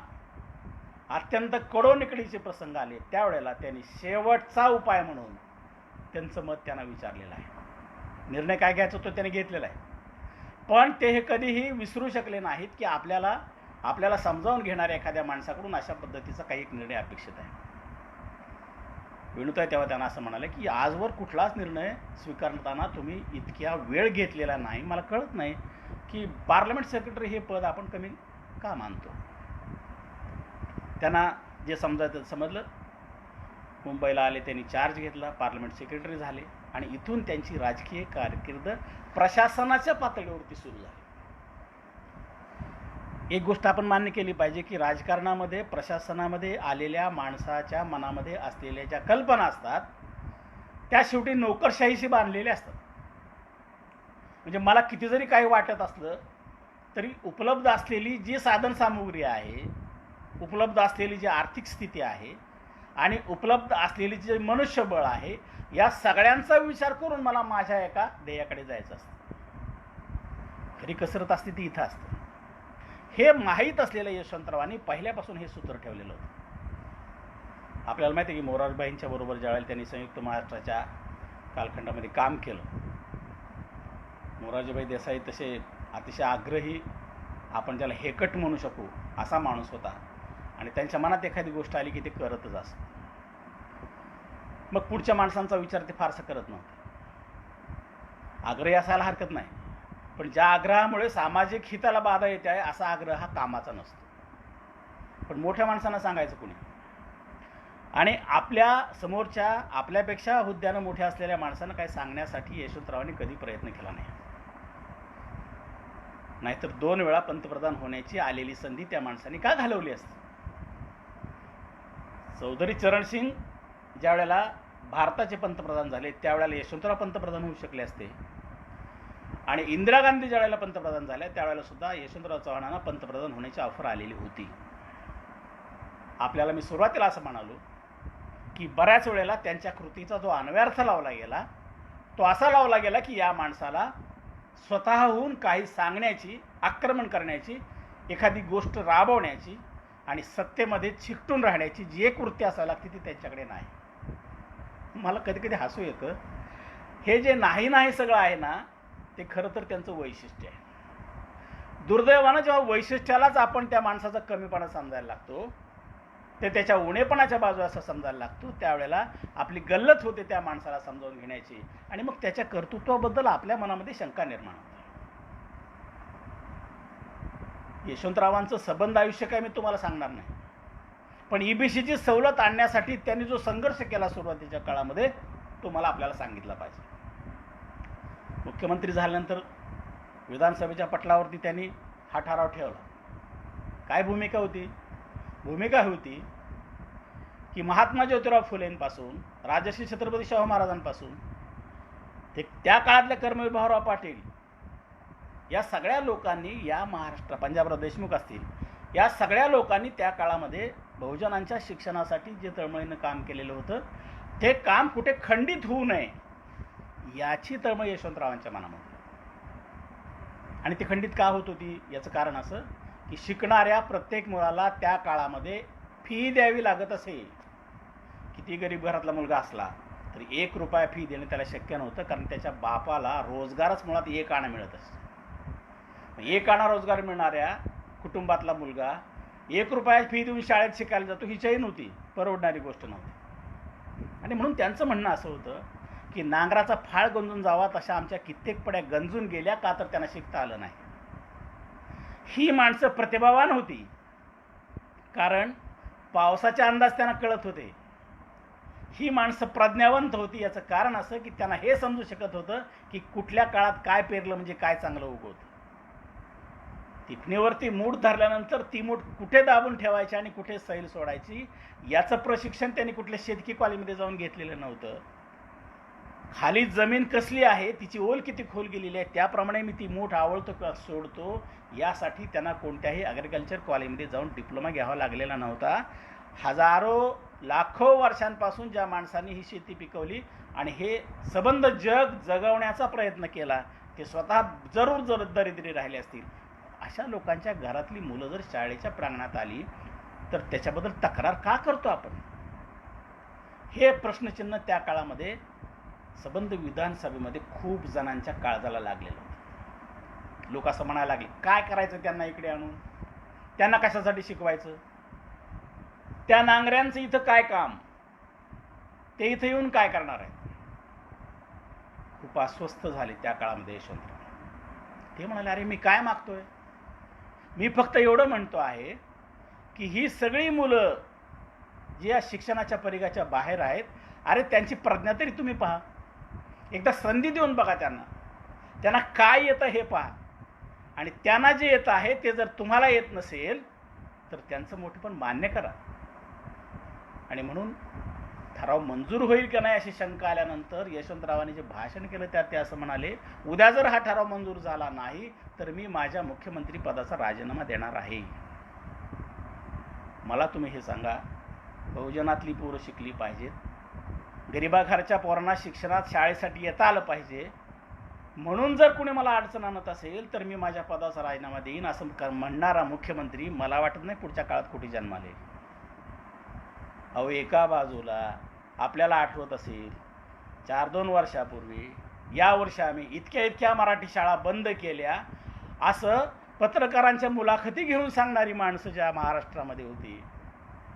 अत्यंत कडोनिकडीचे प्रसंग आले त्यावेळेला त्यांनी शेवटचा उपाय म्हणून त्यांचं मत त्यांना विचारलेलं आहे. निर्णय काय घ्यायचा तो त्याने घेतलेला आहे, पण ते हे कधीही विसरू शकले नाहीत की आपल्याला समजावून घेणाऱ्या एखाद्या माणसाकडून अशा पद्धतीचा काही एक निर्णय अपेक्षित आहे. वेणुताई तेव्हा त्यांना असं म्हणाले की आजवर कुठलाच निर्णय स्वीकारताना तुम्ही इतक्या वेळ घेतलेला नाही. मला कळत नाही की पार्लमेंट सेक्रेटरी हे पद आपण कमी का मानतो. त्यांना जे समजायचं समजलं. मुंबईला आले, त्यांनी चार्ज घेतला, पार्लमेंट सेक्रेटरी झाले आणि इथून त्यांची राजकीय कारकीर्द प्रशासनाच्या पातळीवरती सुरू झाली. एक गोष्ट आपण मान्य केली पाहिजे की राजकारणामध्ये, प्रशासनामध्ये आलेल्या माणसाच्या मनामध्ये असलेल्या ज्या कल्पना असतात त्या शेवटी नोकरशाहीशी बांधलेल्या असतात. म्हणजे मला किती जरी काही वाटत असलं तरी उपलब्ध असलेली जी साधनसामुग्री आहे, उपलब्ध असलेली जी आर्थिक स्थिती आहे आणि उपलब्ध असलेली जे मनुष्यबळ आहे, या सगळ्यांचा विचार करून मला माझ्या एका ध्येयाकडे जायचं असतं. खरी कसरत असते ती इथं असते. हे माहीत असलेल्या यशवंतरावांनी पहिल्यापासून हे सूत्र ठेवलेलं होतं. आपल्याला माहिती आहे की मोरारबाईंच्या बरोबर ज्यावेळेला त्यांनी संयुक्त महाराष्ट्राच्या कालखंडामध्ये काम केलं, मोरारजीभाई देसाई तसे अतिशय आग्रही, आपण ज्याला हेकट म्हणू शकू असा माणूस होता, आणि त्यांच्या मनात एखादी गोष्ट आली की ते करतच असत. मग पुढच्या माणसांचा विचार ते फारसं करत नव्हते. आग्रही असायला हरकत नाही, पण ज्या आग्रहामुळे सामाजिक हिताला बाधा येते आहे असा आग्रह हा कामाचा नसतो. पण मोठ्या माणसांना सांगायचं कुणी, आणि आपल्या समोरच्या आपल्यापेक्षा हुद्द्यानं मोठ्या असलेल्या माणसांना काही सांगण्यासाठी यशवंतरावांनी कधी प्रयत्न केला नाही. नाहीतर 2 वेळा पंतप्रधान होण्याची आलेली संधी त्या माणसांनी का घालवली असती. चौधरी चरणसिंग ज्या वेळेला भारताचे पंतप्रधान झाले त्यावेळेला यशवंतराव पंतप्रधान होऊ शकले असते, आणि इंदिरा गांधी ज्या वेळेला पंतप्रधान झाल्या त्यावेळेला सुद्धा यशवंतराव चव्हाणांना पंतप्रधान होण्याची ऑफर आलेली होती. आपल्याला मी सुरुवातीला असं म्हणालो की बऱ्याच वेळेला त्यांच्या कृतीचा जो अन्वयार्थ लावला गेला तो असा लावला गेला की या माणसाला स्वतःहून काही सांगण्याची, आक्रमण करण्याची, एखादी गोष्ट राबवण्याची आणि सत्तेमध्ये चिकटून राहण्याची जी एक वृत्ती असायला लागते ती त्यांच्याकडे नाही. मला कधी कधी हसू येतं. हे जे नाही नाही सगळं आहे ना ते खरं तर त्यांचं वैशिष्ट्य आहे. दुर्दैवानं जेव्हा वैशिष्ट्यालाच आपण त्या माणसाचा कमीपणा समजायला लागतो, ते त्याच्या उणेपणाच्या बाजू असं समजायला लागतो, त्यावेळेला आपली गल्लत होते त्या माणसाला समजावून घेण्याची, आणि मग त्याच्या कर्तृत्वाबद्दल आपल्या मनामध्ये शंका निर्माण होते. यशवंतरावांचं संबंध आयुष्य काय मी तुम्हाला सांगणार नाही, पण ईबीसीची सवलत आणण्यासाठी त्यांनी जो संघर्ष केला सुरुवातीच्या काळामध्ये तो मला आपल्याला सांगितला पाहिजे. मुख्यमंत्री झाल्यानंतर विधानसभेच्या पटलावरती त्यांनी हा ठराव ठेवला. काय भूमिका होती? भूमिका होती की महात्मा ज्योतिराव फुलेंपासून राजश्री छत्रपती शाहू महाराजांपासून ते त्या काळातले कर्मवीर भाऊराव पाटील या सगळ्या लोकांनी, या महाराष्ट्र पंजाबराव देशमुख असतील, या सगळ्या लोकांनी त्या काळामध्ये बहुजनांच्या शिक्षणासाठी जे तळमळीनं काम केलेलं होतं ते काम कुठे खंडित होऊ नये याची तळमळ यशवंतरावांच्या मनामध्ये. आणि ती खंडित का होत होती याचं कारण असं की शिकणाऱ्या प्रत्येक मुलाला त्या काळामध्ये फी द्यावी लागत असे. किती गरीब घरातला मुलगा असला तरी 1 रुपया फी देणं त्याला शक्य नव्हतं, कारण त्याच्या बापाला रोजगारच मुळात 1 आणा मिळत असतो. 1 आणा रोजगार मिळणाऱ्या कुटुंबातला मुलगा 1 रुपया फी देऊन शाळेत शिकायला जातो हिच्याही नव्हती, परवडणारी गोष्ट नव्हती. आणि म्हणून त्यांचं म्हणणं असं होतं की नांगराचा फाळ गंजून जावा तशा आमच्या कित्येक पड्या गंजून गेल्या, का तर त्यांना शिकता आलं नाही. ही माणसं प्रतिभावान होती, कारण पावसाचे अंदाज त्यांना कळत होते. ही माणसं प्रज्ञावंत होती, याचं कारण असं की त्यांना हे समजू शकत होतं की कुठल्या काळात काय पेरलं म्हणजे काय चांगलं उगवतं. टिपणीवरती मूठ धरल्यानंतर ती मूठ कुठे दाबून ठेवायची आणि कुठे सैल सोडायची याचं प्रशिक्षण त्यांनी कुठल्या शेतकी कॉलेजमध्ये जाऊन घेतलेलं नव्हतं. खाली जमीन कसली आहे, तिची ओल किती खोल गेलेली आहे, त्याप्रमाणे मी ती मूठ आवळतो किंवा सोडतो यासाठी त्यांना कोणत्याही ॲग्रिकल्चर कॉलेजमध्ये जाऊन डिप्लोमा घ्यावा लागलेला नव्हता. हजारो लाखो वर्षांपासून ज्या माणसांनी ही शेती पिकवली आणि हे सबंध जग जगवण्याचा प्रयत्न केला ते स्वतः जरूर दरिद्री राहिले असतील. अशा लोकांच्या घरातली मुलं जर शाळेच्या प्रांगणात आली तर त्याच्याबद्दल तक्रार का करतो आपण, हे प्रश्नचिन्ह त्या काळामध्ये सबंध विधानसभेमध्ये खूप जणांच्या काळजाला लागलेलं होतं. लोक असं म्हणायला लागले, काय करायचं त्यांना इकडे आणून, त्यांना कशासाठी शिकवायचं, त्या नांगऱ्यांचं इथं काय काम, ते इथं येऊन काय करणार आहे. खूप अस्वस्थ झाले त्या काळामध्ये यशवंतराव. ते म्हणाले, अरे मी काय मागतोय, मी फक्त एवढं म्हणतो आहे की ही सगळी मुलं जी या शिक्षणाच्या परिघाच्या बाहेर आहेत, अरे त्यांची प्रज्ञा तरी तुम्ही पहा, एकदा संधी देऊन बघा त्यांना काय येतं हे पहा, आणि त्यांना जे येतं आहे ते जर तुम्हाला येत नसेल तर त्यांचं मोठेपण मान्य करा. आणि म्हणून ठराव मंजूर होईल की नाही अशी शंका आल्यानंतर यशवंतरावांनी जे भाषण केलं त्यात ते असं म्हणाले, उद्या जर हा ठराव मंजूर झाला नाही तर मी माझ्या मुख्यमंत्री पदाचा राजीनामा देणार आहे. मला तुम्ही हे सांगा, बहुजनातली पोरं शिकली पाहिजेत, गरिबाघरच्या पोरांना शिक्षणात शाळेसाठी येता आलं पाहिजे, म्हणून जर कुणी मला अडचण आणत असेल तर मी माझ्या पदाचा राजीनामा देईन असं म्हणणारा मुख्यमंत्री मला वाटत नाही पुढच्या काळात कुठे जन्माला येईल. अहो, एका बाजूला आपल्याला आठवत असेल 4-2 वर्षापूर्वी यावर्षी आम्ही इतक्या मराठी शाळा बंद केल्या असं पत्रकारांच्या मुलाखती घेऊन सांगणारी माणसं ज्या महाराष्ट्रामध्ये होती.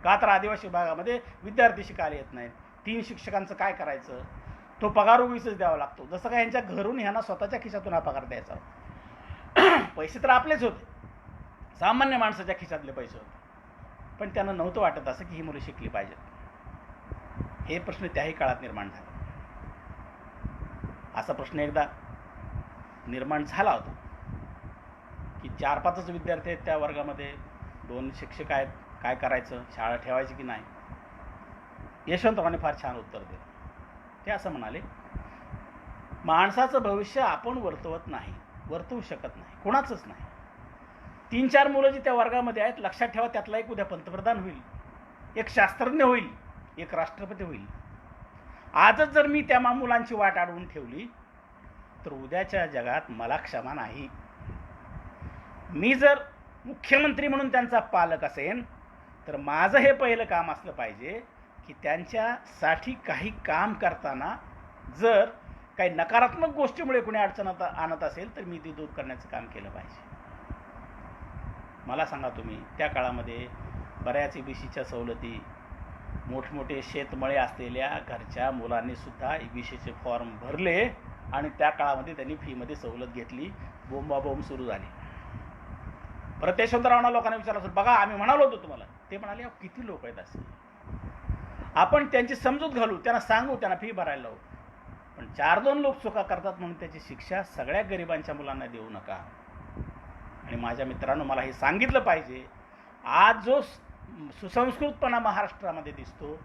का तर आदिवासी भागामध्ये विद्यार्थी शिकायला येत नाहीत, 3 शिक्षकांचं काय करायचं, तो पगार उगीचच द्यावा लागतो. जसं काय यांच्या घरून ह्यांना स्वतःच्या खिशातून हा पगार द्यायचा. पैसे तर आपलेच होते, सामान्य माणसाच्या खिशातले पैसे होते, पण त्यांना नव्हतं वाटत असं की ही मुलं शिकली पाहिजेत. हे प्रश्न त्याही काळात निर्माण झाले. असा प्रश्न एकदा निर्माण झाला होता की 4-5च विद्यार्थी आहेत त्या वर्गामध्ये, 2 शिक्षक आहेत, काय करायचं, शाळा ठेवायची की नाही. यशवंतरावांनी फार छान उत्तर दिलं. ते असं म्हणाले, माणसाचं भविष्य आपण वर्तवू शकत नाही, कोणाचंच नाही. 3-4 मुलं जी त्या वर्गामध्ये आहेत, लक्षात ठेवा, त्यातला एक उद्या पंतप्रधान होईल, एक शास्त्रज्ञ होईल, एक राष्ट्रपती होईल. आजच जर मी त्या मुलांची वाट अडवून ठेवली तर उद्याच्या जगात मला क्षमा नाही. मी जर मुख्यमंत्री म्हणून त्यांचा पालक असेन तर माझं हे पहिलं काम असलं पाहिजे की त्यांच्यासाठी काही काम करताना जर काही नकारात्मक गोष्टीमुळे कोणी अडचण आणत असेल तर मी ती दूर करण्याचं काम केलं पाहिजे. मला सांगा तुम्ही, त्या काळामध्ये बऱ्याच EBCच्या सवलती, मोठमोठे शेतमळे असलेल्या घरच्या मुलांनी सुद्धा EBCचे फॉर्म भरले आणि त्या काळामध्ये त्यांनी फीमध्ये सवलत घेतली. बोंबाबोंब सुरू झाली. परत यशवंतरावांना लोकांना विचारलं असेल, बघा आम्ही म्हणालो होतो तुम्हाला. ते म्हणाले, किती लोक आहेत असे, आपण त्यांची समजूत घालू, त्यांना सांगू, त्यांना फी भरायला लावू, पण 4-2 लोक चुका करतात म्हणून त्याची शिक्षा सगळ्या गरिबांच्या मुलांना देऊ नका. आणि माझ्या मित्रांनो, मला हे सांगितलं पाहिजे, आज जो सुसंस्कृतपणा महाराष्ट्रामध्ये दिसतो,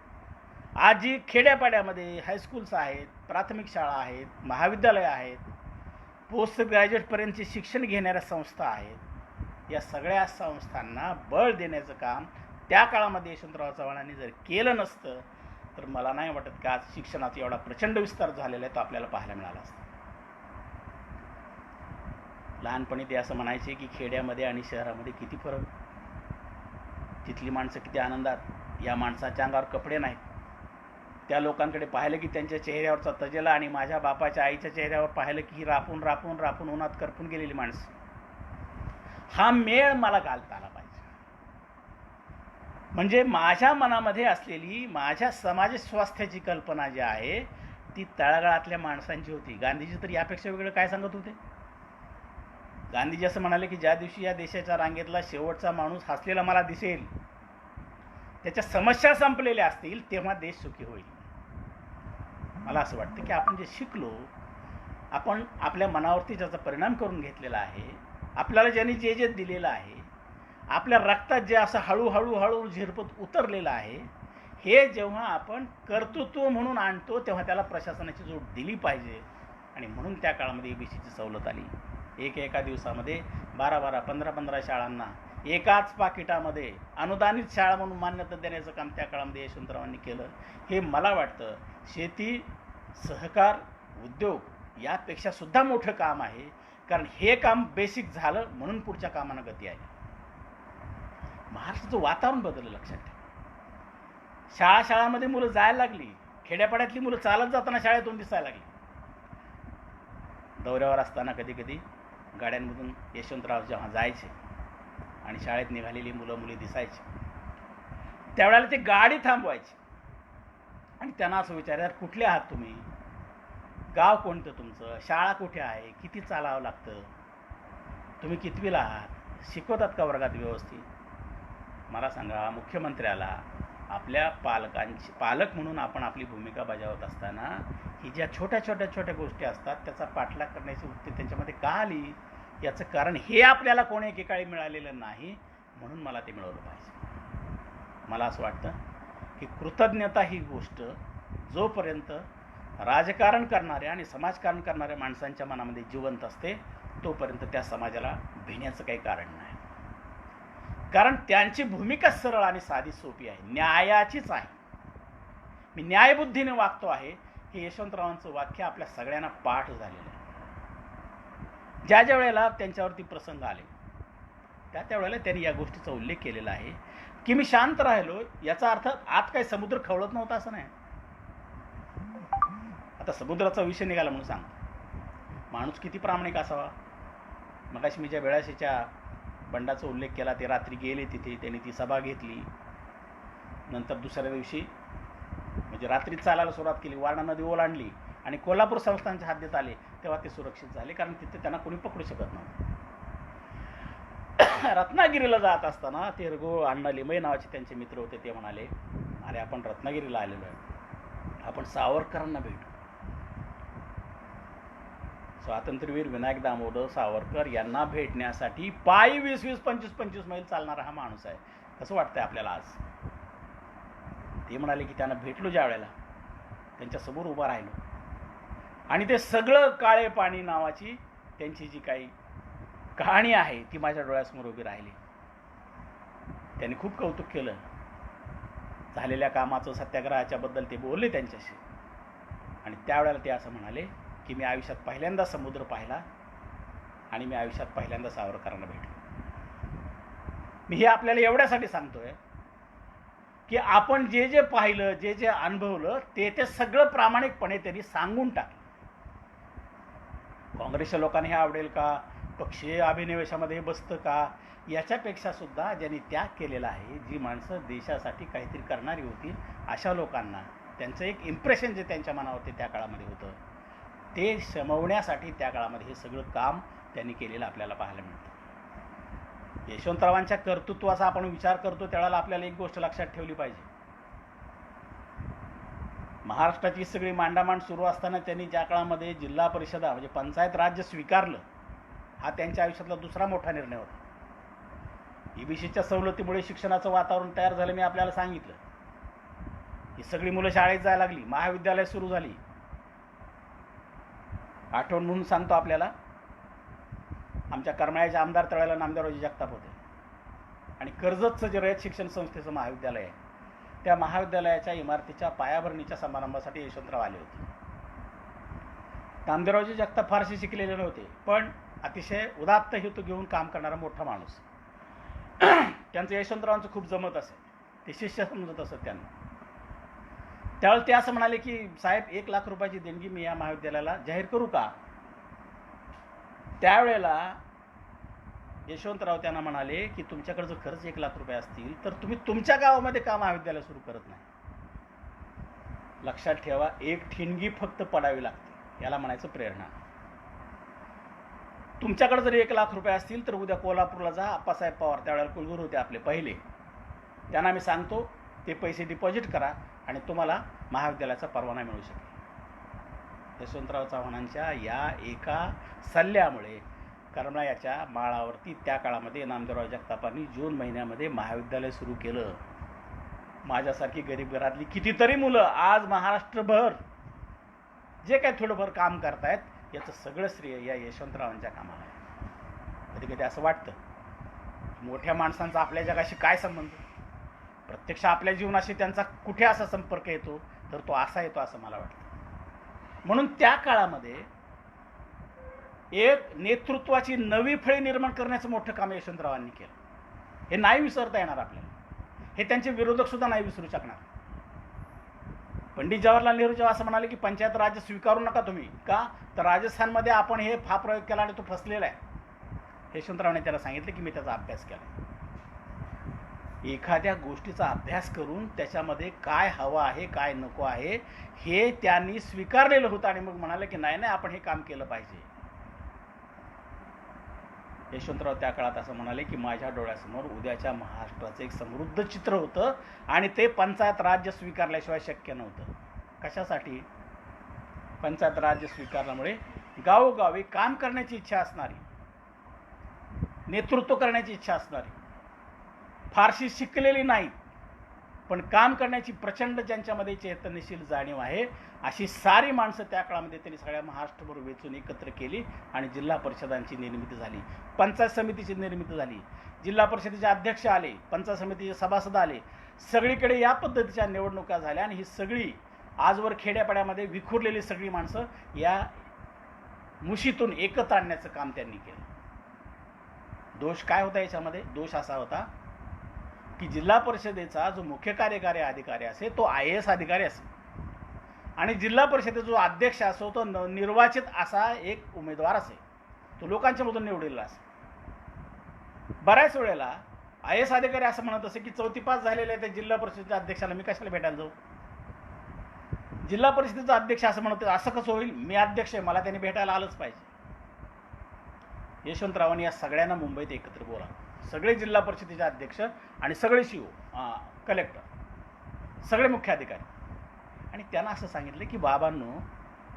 आज जी खेड्यापाड्यामध्ये हायस्कूल्स आहेत, प्राथमिक शाळा आहेत, महाविद्यालय आहेत, पोस्ट ग्रॅज्युएटपर्यंतचे शिक्षण घेणाऱ्या संस्था आहेत, या सगळ्या संस्थांना बळ देण्याचं काम त्या काळामध्ये यशवंतराव चव्हाणांनी जर केलं नसतं तर मला नाही वाटत की आज शिक्षणाचा एवढा प्रचंड विस्तार झालेला आहे तो आपल्याला पाहायला मिळाला असता. लहानपणी ते असं म्हणायचे की खेड्यामध्ये आणि शहरामध्ये किती फरक, तिथली माणसं किती आनंदात, या माणसाच्या अंगावर कपडे नाहीत, त्या लोकांकडे पाहिलं की त्यांच्या चेहऱ्यावरचा तजेला आणि माझ्या बापाच्या आईच्या चेहऱ्यावर पाहिलं की ही रापून रापून रापून उन्हात करपून गेलेली माणसं. हा मेळ मला घालता आला पाहिजे. म्हणजे माझ्या मनामध्ये असलेली माझ्या समाज स्वास्थ्याची कल्पना जी आहे ती तळागाळातल्या माणसांची होती. गांधीजी तर यापेक्षा वेगळं काय सांगत होते. गांधीजी असं म्हणाले की ज्या दिवशी या देशाच्या रांगेतला शेवटचा माणूस हसलेला मला दिसेल, त्याच्या समस्या संपलेल्या असतील, तेव्हा देश सुखी होईल. मला असं वाटतं की आपण जे शिकलो, आपण आपल्या मनावरती ज्याचा परिणाम करून घेतलेला आहे, आपल्याला ज्यांनी जे जे दिलेलं आहे, आपल्या रक्तात जे असं हळूहळू झिरपत उतरलेलं आहे, हे जेव्हा आपण कर्तृत्व म्हणून आणतो तेव्हा त्याला प्रशासनाची जोड दिली पाहिजे. आणि म्हणून त्या काळामध्ये EBCची सवलत आली. एका दिवसामध्ये 12-12, 15-15 शाळांना एकाच पाकिटामध्ये अनुदानित शाळा म्हणून मान्यता देण्याचं काम त्या काळामध्ये यशवंतरावांनी केलं. हे मला वाटतं शेती, सहकार, उद्योग यापेक्षा सुद्धा मोठं काम आहे, कारण हे काम बेसिक झालं म्हणून पुढच्या कामांना गती आली. महाराष्ट्राचं वातावरण बदललं, लक्षात ठेवा. शाळामध्ये मुलं जायला लागली, खेड्यापाड्यातली मुलं चालत जाताना शाळेतून दिसायला लागली. दौऱ्यावर असताना कधी कधी गाड्यांमधून यशवंतराव जेव्हा जायचे आणि शाळेत निघालेली मुलं मुली दिसायची, त्यावेळेला ते गाडी थांबवायची आणि त्यांना असं विचारायचं, कुठले आहात तुम्ही, गाव कोणतं तुमचं, शाळा कुठे आहे, किती चालावं लागतं, तुम्ही कितवीला आहात, शिकवतात का वर्गात व्यवस्थित. मला सांगा, मुख्यमंत्र्याला आपल्या पालक म्हणून आपण आपली भूमिका बजावत असताना ही ज्या छोट्या गोष्टी असतात त्याचा पाठलाग करण्याची वृत्ती त्यांच्यामध्ये का आली, याचं कारण हे आपल्याला कोणी एकेकाळी मिळालेलं नाही, म्हणून मला ते मिळवलं पाहिजे. मला असं वाटतं की कृतज्ञता ही गोष्ट जोपर्यंत राजकारण करणाऱ्या आणि समाजकारण करणाऱ्या माणसांच्या मनामध्ये जिवंत असते तोपर्यंत त्या समाजाला भिण्याचं काही कारण नाही. कारण त्यांची भूमिका सरळ आणि साधी सोपी आहे, न्यायाचीच आहे. मी न्यायबुद्धीने वागतो आहे हे यशवंतरावांचं वाक्य आपल्या सगळ्यांना पाठ झालेलं आहे. ज्या ज्या वेळेला त्यांच्यावरती प्रसंग आले त्या वेळेला त्यांनी या गोष्टीचा उल्लेख केलेला आहे की मी शांत राहिलो, याचा अर्थ आत काही समुद्र खवळत नव्हता असं नाही. आता समुद्राचा विषय निघाला म्हणून सांग, माणूस किती प्रामाणिक असावा. मगाशी मी ज्या वेळाशीच्या बंडाचा उल्लेख केला, ते रात्री गेले तिथे, त्यांनी ती सभा घेतली. नंतर दुसऱ्या दिवशी म्हणजे रात्री चालायला सुरुवात केली, वारणा नदी ओलांडली आणि कोल्हापूर संस्थानच्या हद्दीत आले, तेव्हा ते सुरक्षित झाले, कारण तिथे त्यांना कोणी पकडू शकत नव्हतं. रत्नागिरीला जात असताना ते रघु अण्णा लिमये नावाचे त्यांचे मित्र होते, ते म्हणाले, अरे आपण रत्नागिरीला आलेलो आहे, आपण सावरकरांना भेटू. स्वातंत्र्यवीर विनायक दामोदर सावरकर यांना भेटण्यासाठी पायी 20-20, 25-25 मैल चालणारा हा माणूस आहे. कसं वाटतंय आपल्याला आज? ते म्हणाले की त्यांना भेटलो ज्या वेळेला, त्यांच्यासमोर उभा राहिलो आणि ते सगळं काळे पाणी नावाची त्यांची जी काही कहाणी आहे ती माझ्या डोळ्यासमोर उभी राहिली. त्यांनी खूप कौतुक केलं. झालेल्या कामाचं, सत्याग्रहाच्या बद्दल ते बोलले त्यांच्याशी. आणि त्यावेळेला ते असं म्हणाले की मी आयुष्यात पहिल्यांदा समुद्र पाहिला आणि मी आयुष्यात पहिल्यांदा सावरकरांना भेटलो. मी हे आपल्याला एवढ्यासाठी सांगतोय की आपण जे जे पाहिलं, जे जे अनुभवलं, ते सगळं प्रामाणिकपणे त्यांनी सांगून टाकलं. काँग्रेसच्या लोकांना हे आवडेल का, पक्षीय अभिनिवेशामध्ये हे बसतं का, याच्यापेक्षा सुद्धा ज्यांनी त्याग केलेला आहे, जी माणसं देशासाठी काहीतरी करणारी होती, अशा लोकांना त्यांचं एक इम्प्रेशन जे त्यांच्या मनावरती त्या काळामध्ये होतं, ते शमवण्यासाठी त्या काळामध्ये हे सगळं काम त्यांनी केलेलं आपल्याला पाहायला मिळतं. यशवंतरावांच्या कर्तृत्वाचा आपण विचार करतो त्यावेळेला आपल्याला एक गोष्ट लक्षात ठेवली पाहिजे. महाराष्ट्राची सगळी मांडामांड सुरू असताना त्यांनी ज्या काळामध्ये जिल्हा परिषदा म्हणजे पंचायत राज्य स्वीकारलं, हा त्यांच्या आयुष्यातला दुसरा मोठा निर्णय होता. ईबीसीच्या सवलतीमुळे शिक्षणाचं वातावरण तयार झालं. मी आपल्याला सांगितलं ही सगळी मुलं शाळेत जायला लागली, महाविद्यालय सुरू झाली. आठवण म्हणून सांगतो आपल्याला, आमच्या करमाळ्याचे आमदार त्यावेळेला नामदेवरावजी जगताप होते आणि कर्जतचं जे रयत शिक्षण संस्थेचं महाविद्यालय आहे, त्या महाविद्यालयाच्या इमारतीच्या पायाभरणीच्या समारंभासाठी यशवंतराव आले होते. नामदेवरावजी जगताप फारसे शिकलेले नव्हते, पण अतिशय उदात्त हेतू घेऊन काम करणारा मोठा माणूस. त्यांचं यशवंतरावांचं खूप जमत असे, ते शिष्य समजत असत त्यांना. त्यावेळेला ते असं म्हणाले की साहेब 1 लाख रुपयाची देणगी मी या महाविद्यालयाला जाहीर करू का. त्यावेळेला यशवंतराव त्यांना म्हणाले की तुमच्याकडे जर खरंच 1 लाख रुपये असतील तर तुम्ही तुमच्या गावामध्ये का महाविद्यालय सुरू करत नाही. लक्षात ठेवा, एक ठिणगी फक्त पडावी लागते, याला म्हणायचं प्रेरणा. तुमच्याकडे जर 1 लाख रुपये असतील तर उद्या कोल्हापूरला जा, आप्पासाहेब पवार त्यावेळेला कुलगुरू होते आपले पहिले, त्यांना मी सांगतो ते पैसे डिपॉझिट करा आणि तुम्हाला महाविद्यालयाचा परवाना मिळू शकेल. यशवंतराव चव्हाणांच्या या एका सल्ल्यामुळे करमाळ्याच्या माळावरती त्या काळामध्ये नामदेवराव जगतापांनी जून महिन्यामध्ये महाविद्यालय सुरू केलं. माझ्यासारखी गरीब घरातली कितीतरी मुलं आज महाराष्ट्रभर जे काही थोडंफार काम करतायत, याचं सगळं श्रेय या यशवंतरावांच्या कामाला आहे. कधी कधी असं वाटतं मोठ्या माणसांचा आपल्या जगाशी काय संबंध, प्रत्यक्ष आपल्या जीवनाशी त्यांचा कुठे असा संपर्क येतो, तर तो असा येतो असं मला वाटतं. म्हणून त्या काळामध्ये एक नेतृत्वाची नवी फळी निर्माण करण्याचं मोठं काम यशवंतरावांनी केलं. हे नाही विसरता येणार आपल्याला, हे त्यांचे विरोधक सुद्धा नाही विसरू शकणार. पंडित जवाहरलाल नेहरू जेव्हा असं म्हणाले की पंचायत राज्य स्वीकारू नका तुम्ही, का तर राजस्थानमध्ये आपण हे प्रयोग केला आणि तो फसलेला आहे. यशवंतरावांनी त्याला सांगितलं की मी त्याचा अभ्यास केला. एखाद्या गोष्टीचा अभ्यास करून त्याच्यामध्ये काय हवं आहे, काय नको आहे, हे त्यांनी स्वीकारलेलं होतं आणि मग म्हणाले की नाही नाही आपण हे काम केलं पाहिजे. यशवंतराव त्या काळात असं म्हणाले की माझ्या डोळ्यासमोर उद्याच्या महाराष्ट्राचं एक समृद्ध चित्र होतं आणि ते पंचायत राज्य स्वीकारल्याशिवाय शक्य नव्हतं. कशासाठी? पंचायत राज्य स्वीकारल्यामुळे गावोगावी काम करण्याची इच्छा असणारी, नेतृत्व करण्याची इच्छा असणारी, फारशी शिकलेली नाही पण काम करण्याची प्रचंड ज्यांच्यामध्ये चैतन्यशील जाणीव आहे, अशी सारी माणसं त्या काळामध्ये त्यांनी सगळ्या महाराष्ट्रभर वेचून एकत्र केली आणि जिल्हा परिषदांची निर्मिती झाली, पंचायत समितीची निर्मिती झाली, जिल्हा परिषदेचे अध्यक्ष आले, पंचायत समितीचे सभासद आले, सगळीकडे या पद्धतीच्या निवडणुका झाल्या आणि ही सगळी आजवर खेड्यापाड्यामध्ये विखुरलेली सगळी माणसं या मुशीतून एकत्र आणण्याचं काम त्यांनी केलं. दोष काय होता याच्यामध्ये? दोष असा होता की जिल्हा परिषदेचा जो मुख्य कार्यकारी अधिकारी असेल तो IAS अधिकारी असेल आणि जिल्हा परिषदेचा जो अध्यक्ष असो तो निर्वाचित असा एक उमेदवार असेल, तो लोकांच्या मधून निवडलेला असेल. बऱ्याच वेळेला IAS अधिकारी असं म्हणत असे की 4थी पास झालेले त्या जिल्हा परिषदेच्या अध्यक्षाला मी कशाला भेटायला जाऊ. जिल्हा परिषदेचा अध्यक्ष असं म्हणत असं कसं होईल, मी अध्यक्ष आहे, मला त्यांनी भेटायला आलंच पाहिजे. यशवंतरावांनी या सगळ्यांना मुंबईत एकत्र बोला, सगळे जिल्हा परिषदेचे अध्यक्ष आणि सगळे CO, कलेक्टर, सगळे मुख्य अधिकारी, आणि त्यांना असं सांगितलं की बाबांनो,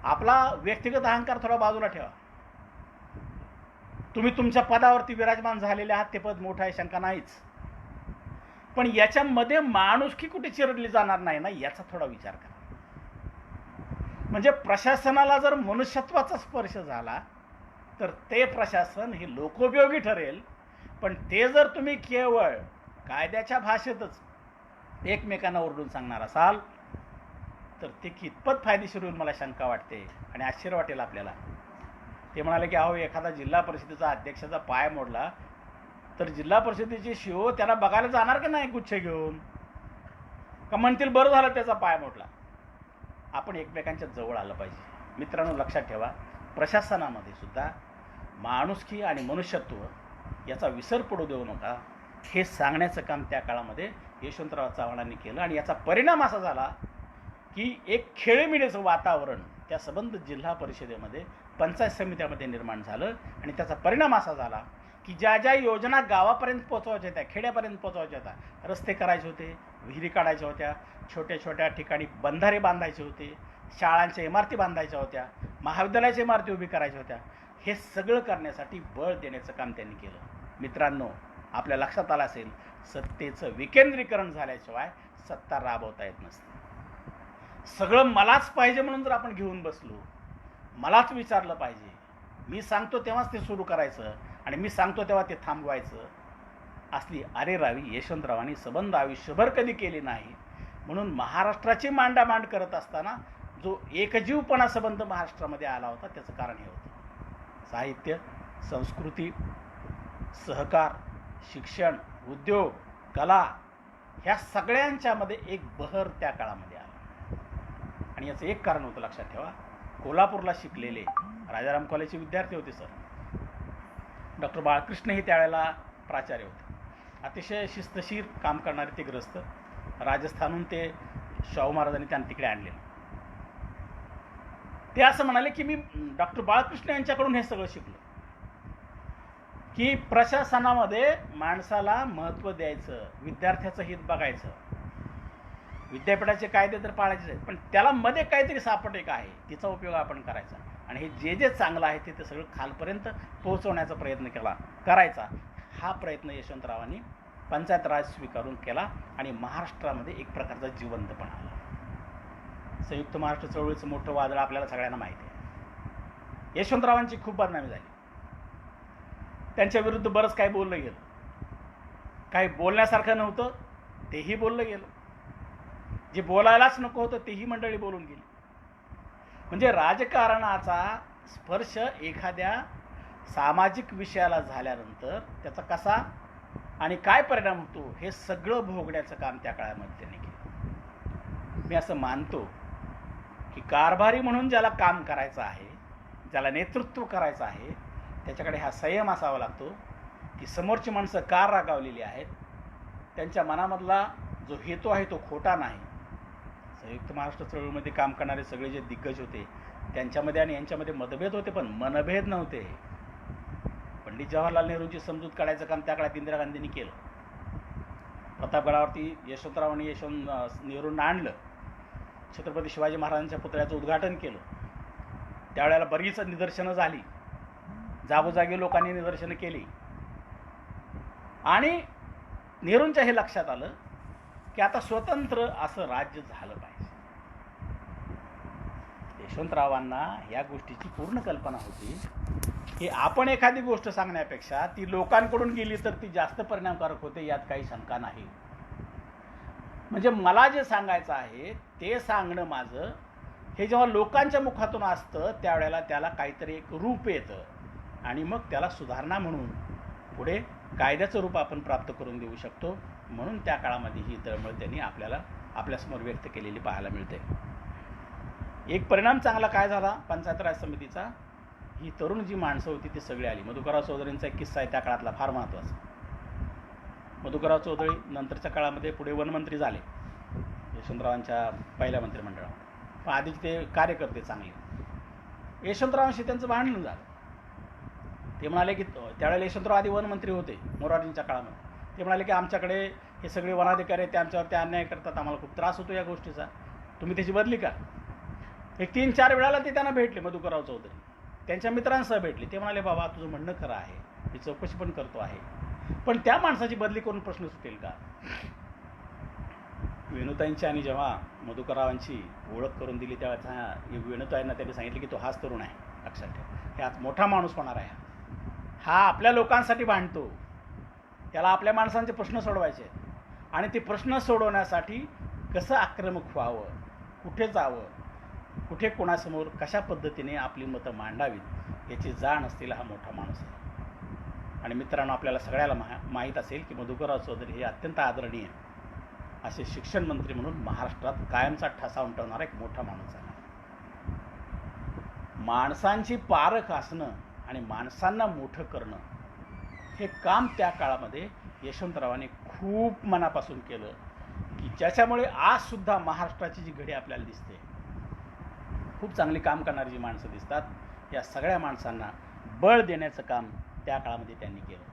आपला व्यक्तिगत अहंकार थोडा बाजूला ठेवा. तुम्ही तुमच्या पदावरती विराजमान झालेले आहात, ते पद मोठं आहे, शंका नाहीच, पण याच्यामध्ये माणुसकी कुठे चिरडली जाणार नाही ना, याचा थोडा विचार करा. म्हणजे प्रशासनाला जर मनुष्यत्वाचा स्पर्श झाला तर ते प्रशासन हे लोकोपयोगी ठरेल, पण ते जर तुम्ही केवळ कायद्याच्या भाषेतच एकमेकांना ओरडून सांगणार असाल तर ते कितपत फायदेशीर होईल मला शंका वाटते आणि आश्चर्य वाटेल आपल्याला. ते म्हणाले की अहो, एखादा जिल्हा परिषदेचा अध्यक्षाचा पाय मोडला तर जिल्हा परिषदेचे CO त्याला बघायला जाणार की नाही गुच्छ घेऊन, का म्हणतील बरं झालं त्याचा पाय मोडला. आपण एकमेकांच्या जवळ आलं पाहिजे. मित्रांनो, लक्षात ठेवा, प्रशासनामध्ये सुद्धा माणुसकी आणि मनुष्यत्व याचा विसर पडू देऊ नका, हे सांगण्याचं काम त्या काळामध्ये यशवंतराव चव्हाणांनी केलं. आणि याचा परिणाम असा झाला की एक खेळीमेळीचं वातावरण त्या संबंधित जिल्हा परिषदेमध्ये, पंचायत समित्यामध्ये निर्माण झालं. आणि त्याचा परिणाम असा झाला की ज्या ज्या योजना गावापर्यंत पोहोचवायच्या होत्या, खेड्यापर्यंत पोहोचवायच्या होत्या, रस्ते करायचे होते, विहिरी काढायच्या होत्या, छोट्या छोट्या ठिकाणी बंधारे बांधायचे होते, शाळांच्या इमारती बांधायच्या होत्या, महाविद्यालयाच्या इमारती उभी करायच्या होत्या, हे सगळं करण्यासाठी बळ देण्याचं काम त्यांनी केलं. मित्रांनो, आपल्या लक्षात आलं असेल, सत्तेचं विकेंद्रीकरण झाल्याशिवाय सत्ता राबवता येत नसते. सगळं मलाच पाहिजे म्हणून जर आपण घेऊन बसलो, मलाच विचारलं पाहिजे, मी सांगतो तेव्हाच ते सुरू करायचं आणि मी सांगतो तेव्हा ते थांबवायचं, असली अरेरावी यशवंतरावांनी संबंध आयुष्यभर कधी केली नाही. म्हणून महाराष्ट्राची मांडामांड करत असताना जो एकजीवपणा संबंध महाराष्ट्रामध्ये आला होता त्याचं कारण हे होतं. साहित्य, संस्कृती, सहकार, शिक्षण, उद्योग, कला, ह्या सगळ्यांच्यामध्ये एक बहर त्या काळामध्ये आला. आणि याचं एक कारण होतं, लक्षात ठेवा, कोल्हापूरला शिकलेले राजाराम कॉलेजचे विद्यार्थी होते सर. डॉक्टर बाळकृष्ण हे त्यावेळेला प्राचार्य होते. अतिशय शिस्तशीर काम करणारे ते ग्रस्त. राजस्थानहून ते शाहू महाराजांनी त्यांना तिकडे आणले. ते असं म्हणाले की मी डॉक्टर बाळकृष्ण यांच्याकडून हे सगळं शिकलो की प्रशासनामध्ये माणसाला महत्त्व द्यायचं, विद्यार्थ्याचं हित बघायचं, विद्यापीठाचे कायदे तर पाळायचे आहेत, पण त्याला मध्ये काहीतरी सापट एक आहे, तिचा उपयोग आपण करायचा आणि हे जे जे चांगलं आहे ते सगळं खालपर्यंत पोहोचवण्याचा प्रयत्न करायचा. हा प्रयत्न यशवंतरावांनी पंचायत राज स्वीकारून केला आणि महाराष्ट्रामध्ये एक प्रकारचा जिवंतपणा आला. संयुक्त महाराष्ट्र चळवळीचं मोठं वादळ आपल्याला सगळ्यांना माहिती आहे. यशवंतरावांची खूप बदनामी झाली, त्यांच्या विरुद्ध बरंच काही बोललं गेलं, काही बोलण्यासारखं नव्हतं तेही बोललं गेलं, जे बोलायलाच नको होतं तेही मंडळी बोलून गेली. म्हणजे राजकारणाचा स्पर्श एखाद्या सामाजिक विषयाला झाल्यानंतर त्याचा कसा आणि काय परिणाम होतो हे सगळं भोगण्याचं काम त्या काळामध्ये त्यांनी केलं. मी असं मानतो की कारभारी म्हणून ज्याला काम करायचं आहे, ज्याला नेतृत्व करायचं आहे, त्याच्याकडे हा संयम असावा लागतो की समोरची माणसं का रागावलेली आहेत, त्यांच्या मनामधला जो हेतू आहे तो खोटा नाही. संयुक्त महाराष्ट्र चळवळीमध्ये काम करणारे सगळे जे दिग्गज होते त्यांच्यामध्ये आणि यांच्यामध्ये मतभेद होते, पण मनभेद नव्हते. पंडित जवाहरलाल नेहरूंची समजूत काढायचं काम त्या काळात इंदिरा गांधींनी केलं. प्रतापगडावरती यशवंतरावांनी नेहरूंना आणलं, छत्रपती शिवाजी महाराजांच्या पुतळ्याचं उद्घाटन केलं. त्यावेळेला बरीच निदर्शनं झाली, जागोजागी लोकांनी निदर्शनं केली आणि नेहरूंच्या हे लक्षात आलं की आता स्वतंत्र असं राज्य झालं पाहिजे. यशवंतरावांना या गोष्टीची पूर्ण कल्पना होती की आपण एखादी गोष्ट सांगण्यापेक्षा ती लोकांकडून गेली तर ती जास्त परिणामकारक होते, यात काही शंका नाही. म्हणजे मला जे सांगायचं आहे ते सांगणं माझं हे जेव्हा लोकांच्या मुखातून असतं त्यावेळेला त्याला काहीतरी एक रूप येतं आणि मग त्याला सुधारणा म्हणून पुढे कायद्याचं रूप आपण प्राप्त करून देऊ शकतो. म्हणून त्या काळामध्ये ही तळमळ त्यांनी आपल्यासमोर व्यक्त केलेली पाहायला मिळते. एक परिणाम चांगला काय झाला पंचायत राज समितीचा, ही तरुण जी माणसं होती ती सगळी आली. मधुकरराव चौधरींचा एक किस्सा आहे त्या काळातला फार महत्त्वाचा. मधुकरराव चौधरी नंतरच्या काळामध्ये पुढे वनमंत्री झाले यशवंतरावांच्या पहिल्या मंत्रिमंडळात, पण आधीचे ते कार्यकर्ते चांगले. यशवंतरावांशी त्यांचं भांडण झालं. ते म्हणाले की त्यावेळेला यशवंतराव आधी वनमंत्री होते मोरारजींच्या काळामध्ये. ते म्हणाले की आमच्याकडे हे सगळे वनाधिकारी आहेत, ते आमच्यावरती अन्याय करतात, आम्हाला खूप त्रास होतो या गोष्टीचा, तुम्ही त्याची बदली का. एक 3-4 वेळाला ते त्यांना भेटले मधुकरराव चौधरी, त्यांच्या मित्रांसह भेटले. ते म्हणाले बाबा तुझं म्हणणं खरं आहे, मी चौकशी पण करतो आहे, पण त्या माणसाची बदली करून प्रश्न सुटेल का. वेणुताईंची आणि जेव्हा मधुकररावांची ओळख करून दिली तेव्हा वेणुताईंना त्यांनी सांगितले की तो हाच तरुण आहे, लक्षात ठेव, हे आज मोठा माणूस होणार आहे, हा आपल्या लोकांसाठी भांडतो, त्याला आपल्या माणसांचे प्रश्न सोडवायचे आहेत आणि ते प्रश्न सोडवण्यासाठी कसं आक्रमक व्हावं, कुठे जावं, कुठे कोणासमोर कशा पद्धतीने आपली मतं मांडावीत याची जाण असलेला हा मोठा माणूस आहे. आणि मित्रांनो, आपल्याला सगळ्याला माहीत असेल की मधुकरराव चौधरी हे अत्यंत आदरणीय असे शिक्षण मंत्री म्हणून महाराष्ट्रात कायमचा ठसा उमटवणारा एक मोठा माणूस आहे. माणसांची पारख असणं आणि माणसांना मोठं करणं हे काम त्या काळामध्ये यशवंतरावांनी खूप मनापासून केलं की ज्याच्यामुळे आजसुद्धा महाराष्ट्राची जी घडी आपल्याला दिसते, खूप चांगली काम करणारी जी माणसं दिसतात, या सगळ्या माणसांना बळ देण्याचं काम त्या काळामध्ये त्यांनी केलं.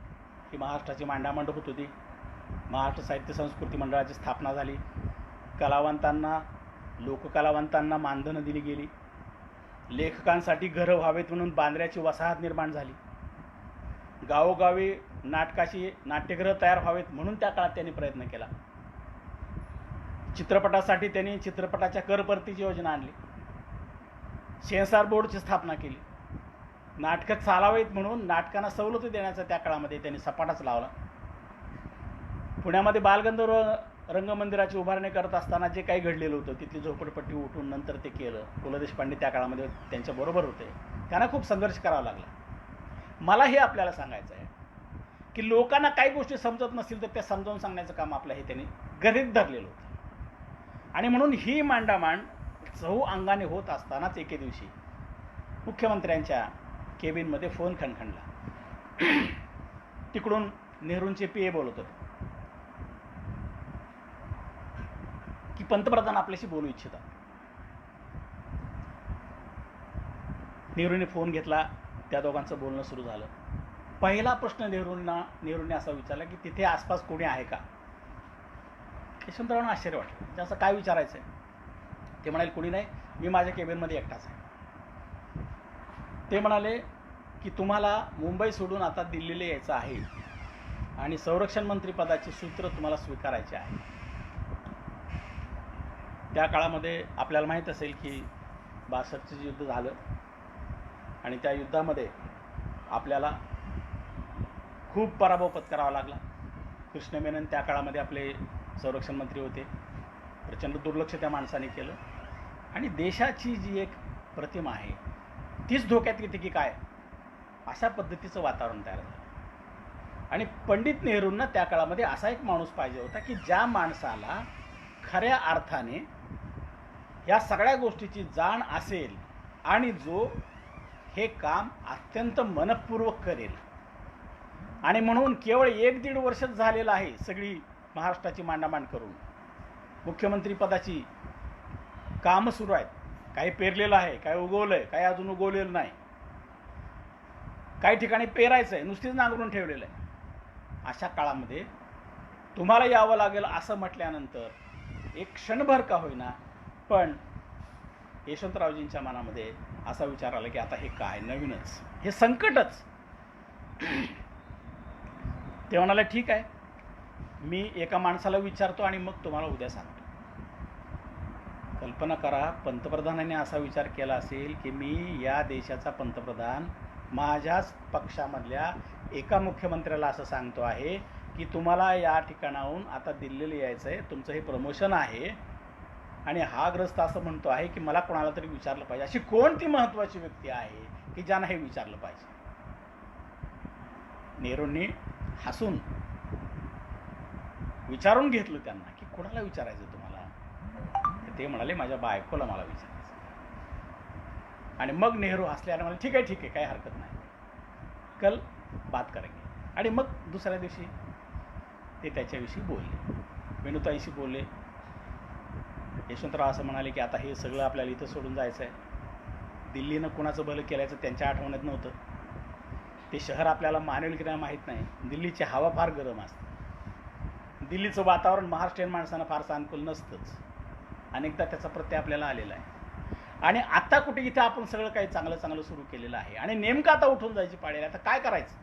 ही महाराष्ट्राची मांडामंडप होती. महाराष्ट्र साहित्य संस्कृती मंडळाची स्थापना झाली. कलावंतांना, लोककलावंतांना मानधनं दिली गेली. लेखकांसाठी घरं व्हावेत म्हणून बांद्र्याची वसाहत निर्माण झाली. गावोगावी नाट्यगृह तयार व्हावेत म्हणून त्या काळात त्यांनी प्रयत्न केला. चित्रपटासाठी त्यांनी चित्रपटाच्या करभरतीची योजना आणली. सेन्सॉर बोर्डची स्थापना केली. नाटकं चालावीत म्हणून नाटकांना सवलती देण्याचा त्या काळामध्ये त्यांनी सपाटाच लावला. पुण्यामध्ये बालगंधर्व रंगमंदिराची उभारणी करत असताना जे काही घडलेलं होतं, तिथली झोपडपट्टी उठून नंतर ते केलं. पु ल देशपांडे त्या काळामध्ये त्यांच्याबरोबर होते. त्यांना खूप संघर्ष करावा लागला. मला हे आपल्याला सांगायचं आहे की लोकांना काही गोष्टी समजत नसतील तर त्या समजावून सांगण्याचं काम आपलं हे त्यांनी गणित धरलेलं होतं. आणि म्हणून ही मांडामांड चहू अंगाने होत असतानाच एके दिवशी मुख्यमंत्र्यांच्या केबिनमध्ये फोन खणखणला. तिकडून नेहरूंचे पीए बोलत होते की पंतप्रधान आपल्याशी बोलू इच्छितात. नेहरूने फोन घेतला. त्या दोघांचं बोलणं सुरू झालं. पहिला प्रश्न नेहरूंनी असा विचारला की तिथे आसपास कोणी आहे का. यशवंतरावांना आश्चर्य वाटलं. म्हणजे असं काय विचारायचं आहे. ते म्हणाले कोणी नाही, मी माझ्या केबिनमध्ये एकटाच आहे. ते म्हणाले की तुम्हाला मुंबई सोडून आता दिल्लीला यायचं आहे आणि संरक्षण मंत्रीपदाची सूत्र तुम्हाला स्वीकारायची आहे. त्या काळामध्ये आपल्याला माहीत असेल की 62चं युद्ध झालं आणि त्या युद्धामध्ये आपल्याला खूप पराभव पत्करावा लागला. कृष्ण मेनन त्या काळामध्ये आपले संरक्षण मंत्री होते. प्रचंड दुर्लक्ष त्या माणसाने केलं आणि देशाची जी एक प्रतिमा आहे तीच धोक्यात येते की काय, अशा पद्धतीचं वातावरण तयार झालं. आणि पंडित नेहरूंना त्या काळामध्ये असा एक माणूस पाहिजे होता की ज्या माणसाला खऱ्या अर्थाने या सगळ्या गोष्टीची जाण असेल आणि जो हे काम अत्यंत मनपूर्वक करेल. आणि म्हणून केवळ 1-1.5 वर्षच झालेलं आहे सगळी महाराष्ट्राची मांडामांड करून. मुख्यमंत्री पदाची कामं सुरू आहेत. काही पेरलेलं आहे, काही उगवलं आहे, काही अजून उगवलेलं नाही, काही ठिकाणी पेरायचं आहे, नुसतीच नांगरून ठेवलेलं आहे. अशा काळामध्ये तुम्हाला यावं लागेल असं म्हटल्यानंतर एक क्षणभर का होईना पण यशवंतरावजींच्या मनामध्ये असा विचार आला की आता हे काय नवीनच, हे संकटच. ते म्हणाले ठीक आहे, मी एका माणसाला विचारतो आणि मग तुम्हाला उद्या सांगतो. कल्पना करा, पंतप्रधानांनी असा विचार केला असेल की मी या देशाचा पंतप्रधान माझ्याच पक्षामधल्या एका मुख्यमंत्र्याला असं सांगतो आहे की तुम्हाला या ठिकाणाहून आता दिल्लीला यायचं आहे, तुमचं हे प्रमोशन आहे आणि हा ग्रस्त असं म्हणतो आहे की मला कोणाला तरी विचारलं पाहिजे. अशी कोणती महत्त्वाची व्यक्ती आहे की ज्यांना हे विचारलं पाहिजे? नेहरूंनी हसून विचारून घेतलं त्यांना की कोणाला विचारायचं तुम्हाला? ते म्हणाले माझ्या बायकोला मला विचारायचं. आणि मग नेहरू हसले आणि म्हणाले ठीक आहे काही हरकत नाही, कल बात करेंगे. आणि मग दुसऱ्या दिवशी ते त्याच्याविषयी बोलले, वेणुताईशी बोलले. यशवंतराव असं म्हणाले की आता हे सगळं आपल्याला इथं सोडून जायचं आहे. दिल्लीनं कुणाचं भलं केल्याचं त्यांच्या आठवण्यात नव्हतं. ते शहर आपल्याला मानेल की नाही माहीत नाही. दिल्लीची हवा फार गरम असते. दिल्लीचं वातावरण महाराष्ट्रीयन माणसांना फारसं अनुकूल नसतंच. अनेकदा त्याचा प्रत्यय आपल्याला आलेला आहे. आणि आता कुठे इथं आपण सगळं काही चांगलं सुरू केलेलं आहे आणि नेमकं आता उठून जायची पाळी आली. आता काय करायचं?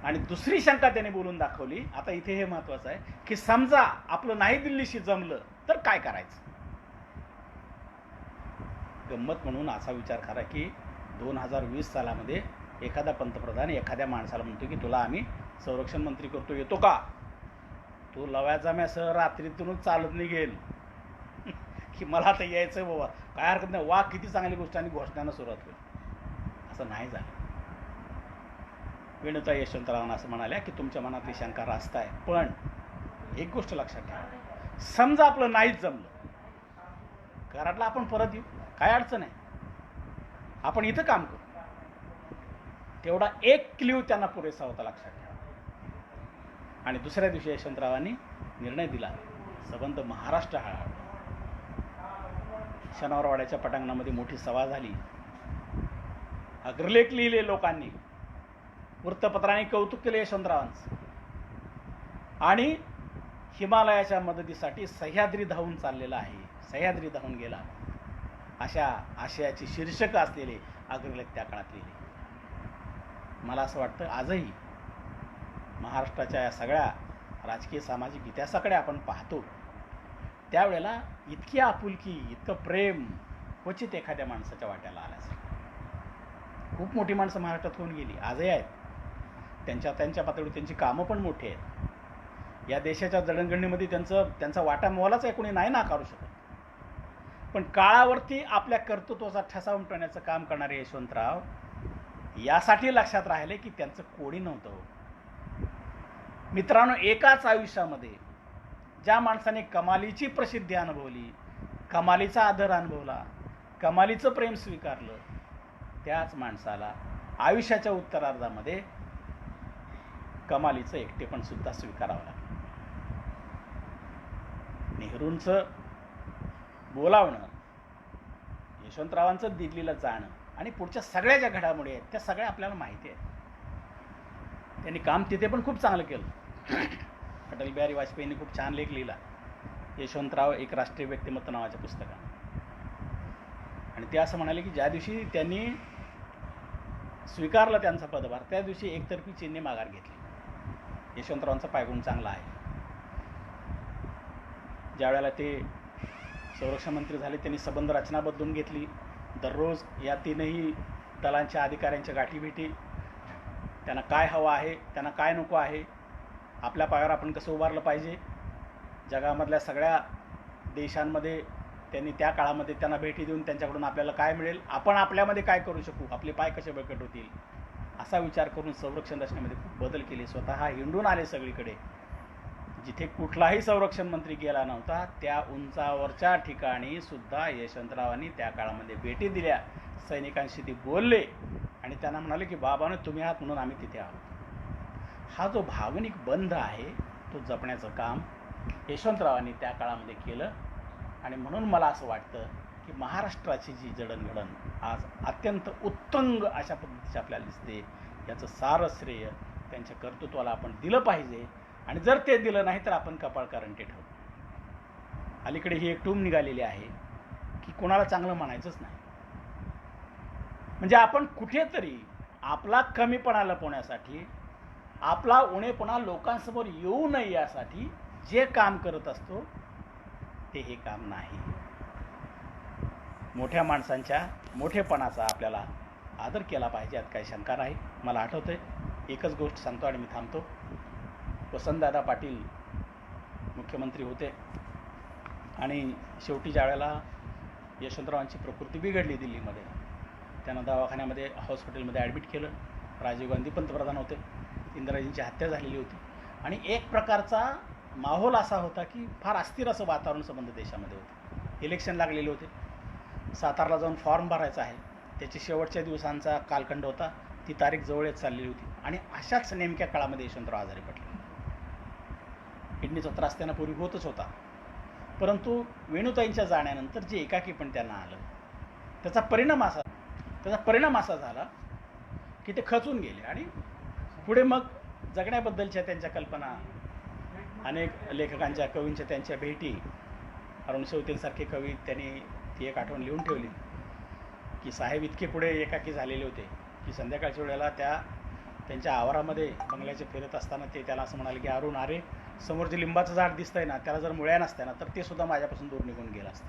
आणि दुसरी शंका त्याने बोलून दाखवली. आता इथे हे महत्वाचं आहे की समजा आपलं नाही दिल्लीशी जमलं तर काय करायचं? गंमत म्हणून असा विचार करा की 2020 सालामध्ये एखादा पंतप्रधान एखाद्या माणसाला म्हणतो की तुला आम्ही संरक्षण मंत्री करतो, येतो का? तो लव्या जम्यासह रात्रीतूनच चालत निघेल की मला आता यायचं बाबा, काय हरकत नाही, वा किती चांगली गोष्ट, आणि घोषणांना सुरुवात होईल. असं नाही झालं. वेणुताई यशवंतरावांना असं म्हणाल्या की तुमच्या मनातली शंका रास्त आहे, पण एक गोष्ट लक्षात ठेवा, समजा आपलं नाहीच जमलं, कराडला आपण परत येऊ, काय अडचण आहे, आपण इथं काम करू. तेवढा एक क्ल्यू त्यांना पुरेसा होता, लक्षात ठेवा. आणि दुसऱ्या दिवशी यशवंतरावांनी निर्णय दिला. संबंध महाराष्ट्र हळहळला. शनिवारवाड्याच्या पटांगणामध्ये मोठी सभा झाली. अग्रलेख लिहिले लोकांनी, वृत्तपत्रांनी कौतुक केले यशवंतरावांचं. आणि हिमालयाच्या मदतीसाठी सह्याद्री धावून चाललेला आहे, सह्याद्री धावून गेला, अशा आशयाची शीर्षक असलेले अग्रलेख त्या काळात लिहिले. मला असं वाटतं आजही महाराष्ट्राच्या या सगळ्या राजकीय सामाजिक इतिहासाकडे आपण पाहतो त्यावेळेला इतकी आपुलकी, इतकं प्रेम क्वचित एखाद्या माणसाच्या वाट्याला आल्याचं. खूप मोठी माणसं महाराष्ट्रात होऊन गेली, आजही आहेत. त्यांच्या पातळीवर त्यांची कामं पण मोठी आहेत. या देशाच्या जडणघडणीमध्ये त्यांचा वाटा मोलाच आहे, कोणी नाही नाकारू शकत. पण काळावरती आपल्या कर्तृत्वाचा ठसा उमटवण्याचं काम करणारे यशवंतराव यासाठी लक्षात राहिले की त्यांचं कोणी नव्हतं. मित्रांनो, एकाच आयुष्यामध्ये ज्या माणसाने कमालीची प्रसिद्धी अनुभवली, कमालीचा आदर अनुभवला, कमालीचं प्रेम स्वीकारलं, त्याच माणसाला आयुष्याच्या उत्तरार्धामध्ये कमालीचं एकटेपण सुद्धा स्वीकारावं लागलं. नेहरूंचं बोलावणं, यशवंतरावांचं दिल्लीला जाणं आणि पुढच्या सगळ्या ज्या घडामोडी आहेत त्या सगळ्या आपल्याला माहिती आहेत. त्यांनी काम तिथे पण खूप चांगलं केलं. अटल बिहारी वाजपेयींनी खूप छान लेख लिहिला, यशवंतराव एक राष्ट्रीय व्यक्तिमत्व नावाच्या पुस्तकात. आणि ते असं म्हणाले की ज्या दिवशी त्यांनी स्वीकारलं त्यांचा पदभार, त्या दिवशी एकतर्फी चीनने माघार घेतली. यशवंतरावांचा पायगुण चांगला आहे. ज्यावेळेला ते संरक्षण मंत्री झाले त्यांनी संबंध रचना बदलून घेतली. दररोज या तीनही दलांच्या अधिकाऱ्यांच्या गाठीभेटी, त्यांना काय हवं आहे, त्यांना काय नको आहे, आपल्या पायावर आपण कसं उभारलं पाहिजे, जगामधल्या सगळ्या देशांमध्ये त्यांनी त्या काळामध्ये त्यांना भेटी देऊन त्यांच्याकडून आपल्याला काय मिळेल, आपण आपल्यामध्ये काय करू शकू, आपले पाय कसे बळकट होतील, असा विचार करून संरक्षण रचनेमध्ये खूप बदल केले. स्वतः हिंडून आले सगळीकडे. जिथे कुठलाही संरक्षण मंत्री गेला नव्हता त्या उंचावरच्या ठिकाणी सुद्धा यशवंतरावांनी त्या काळामध्ये भेटी दिल्या, सैनिकांशी ते बोलले आणि त्यांना म्हणाले की बाबांनो तुम्ही आहात म्हणून आम्ही तिथे आहोत. हा जो भावनिक बंध आहे तो जपण्याचं काम यशवंतरावांनी त्या काळामध्ये केलं. आणि म्हणून मला असं वाटतं की महाराष्ट्राची जी जडणघडण आज अत्यंत उत्तुंग अशा पद्धतीची आपल्याला दिसते, याचं सारं श्रेय त्यांच्या कर्तृत्वाला आपण दिलं पाहिजे. आणि जर ते दिलं नाही तर आपण कपाळ करंटे ठेवू. अलीकडे ही एक टूम निघालेली आहे की कोणाला चांगलं म्हणायचंच नाही. म्हणजे आपण कुठेतरी आपला कमीपणा लपवण्यासाठी, आपला उणेपणा लोकांसमोर येऊ नये यासाठी जे काम करत असतो ते हे काम नाही. मोठ्या माणसांच्या मोठेपणाचा आपल्याला आदर केला पाहिजे, यात काही शंका नाही. मला आठवतंय, एकच गोष्ट सांगतो आणि मी थांबतो. वसंतदादा पाटील मुख्यमंत्री होते. आणि शेवटी ज्यावेळेला यशवंतरावांची प्रकृती बिघडली दिल्लीमध्ये, त्यांना दवाखान्यामध्ये हॉस्पिटलमध्ये ॲडमिट केलं. राजीव गांधी पंतप्रधान होते, इंदिराजींची हत्या झालेली होती आणि एक प्रकारचा माहोल असा होता की फार अस्थिर असं वातावरण संबंध देशामध्ये होतं. इलेक्शन लागलेले होते, सातारला जाऊन फॉर्म भरायचा आहे, त्याची शेवटच्या दिवसांचा कालखंड होता, ती तारीख जवळ येत चाललेली होती आणि अशाच नेमक्या काळामध्ये यशवंतराव आजारी पडले. किडनीचा त्रास त्यांना पूर्वी होतच होता, परंतु वेणुताईंच्या जाण्यानंतर जे एकाकीपण त्यांना आलं त्याचा परिणाम असा झाला की ते खचून गेले आणि पुढे मग जगण्याबद्दलच्या त्यांच्या कल्पना, अनेक लेखकांच्या कवींच्या त्यांच्या भेटी, अरुण सौतेंसारखे कवी त्यांनी ती एक आठवण लिहून ठेवली की साहेब इतके पुढे एकाकी झालेले होते की संध्याकाळच्या वेळेला त्यांच्या आवारामध्ये बंगल्याचे फिरत असताना ते त्याला असं म्हणाले की अरुण, अरे समोर जे लिंबाचं झाड दिसतंय ना, त्याला जर मुळ्या नसत्या ना तर ते सुद्धा माझ्यापासून दूर निघून गेलं असतं.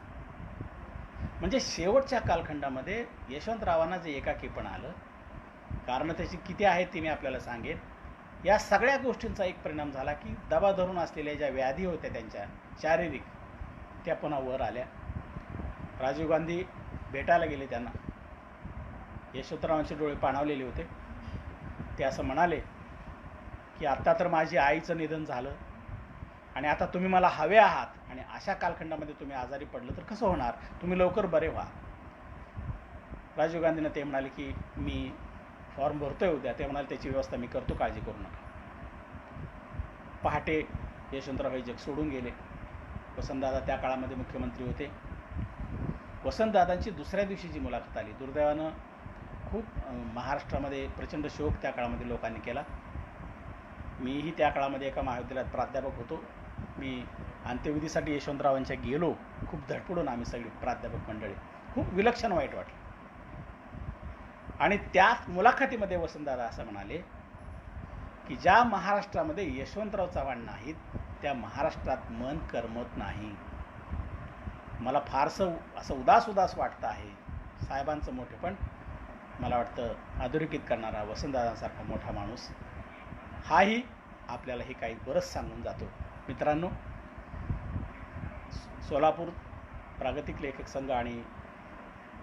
म्हणजे शेवटच्या कालखंडामध्ये यशवंतरावांना जे एकाकीपण आलं, कारणं त्याची किती आहेत ती मी आपल्याला सांगेन. या सगळ्या गोष्टींचा एक परिणाम झाला की दबा धरून असलेल्या ज्या व्याधी होत्या त्यांच्या शारीरिक, त्या पुन्हा वर आल्या. राजीव गांधी भेटायला गेले त्यांना. यशवंतरावांचे डोळे पाणावलेले होते. ते असं म्हणाले की आत्ता तर माझी आईचं निधन झालं आणि आता तुम्ही मला हवे आहात आणि अशा कालखंडामध्ये तुम्ही आजारी पडलं तर कसं होणार, तुम्ही लवकर बरे व्हा. राजीव गांधींना ते म्हणाले की मी फॉर्म भरतोय उद्या. ते म्हणाले त्याची व्यवस्था मी करतो, काळजी करू नका. पहाटे यशवंतराव हे जग सोडून गेले. वसंतदादा त्या काळामध्ये मुख्यमंत्री होते. वसंतदादांची दुसऱ्या दिवशी जी मुलाखत आली, दुर्दैवानं खूप महाराष्ट्रामध्ये प्रचंड शोक त्या काळामध्ये लोकांनी केला. मीही त्या काळामध्ये एका महाविद्यालयात प्राध्यापक होतो. मी अंत्यविधीसाठी यशवंतरावांच्या गेलो. खूप धडपडून आम्ही सगळी प्राध्यापक मंडळी, खूप विलक्षण वाईट वाटलं. आणि त्याच मुलाखतीमध्ये वसंतदादा असं म्हणाले की ज्या महाराष्ट्रामध्ये यशवंतराव चव्हाण नाहीत त्या महाराष्ट्रात मन करमत नाही. मला फारसं असं उदास वाटतं आहे. साहेबांचं मोठेपण मला वाटतं अधोरेखित करणारा वसंतदादांसारखा मोठा माणूस हाही आपल्याला हे काही बरंच सांगून जातो. मित्रांनो, सोलापूर प्रागतिक लेखक संघ आणि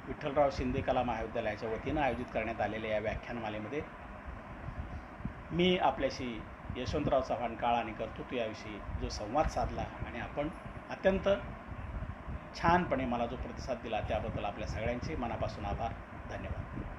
विठ्ठलराव शिंदे कला महाविद्यालयाच्या वतीनं आयोजित करण्यात आलेल्या या व्याख्यानमालेमध्ये मी आपल्याशी यशवंतराव चव्हाण काळ आणि कर्तृत्व याविषयी जो संवाद साधला आणि आपण अत्यंत छानपणे मला जो प्रतिसाद दिला त्याबद्दल आपल्या सगळ्यांचे मनापासून आभार. धन्यवाद.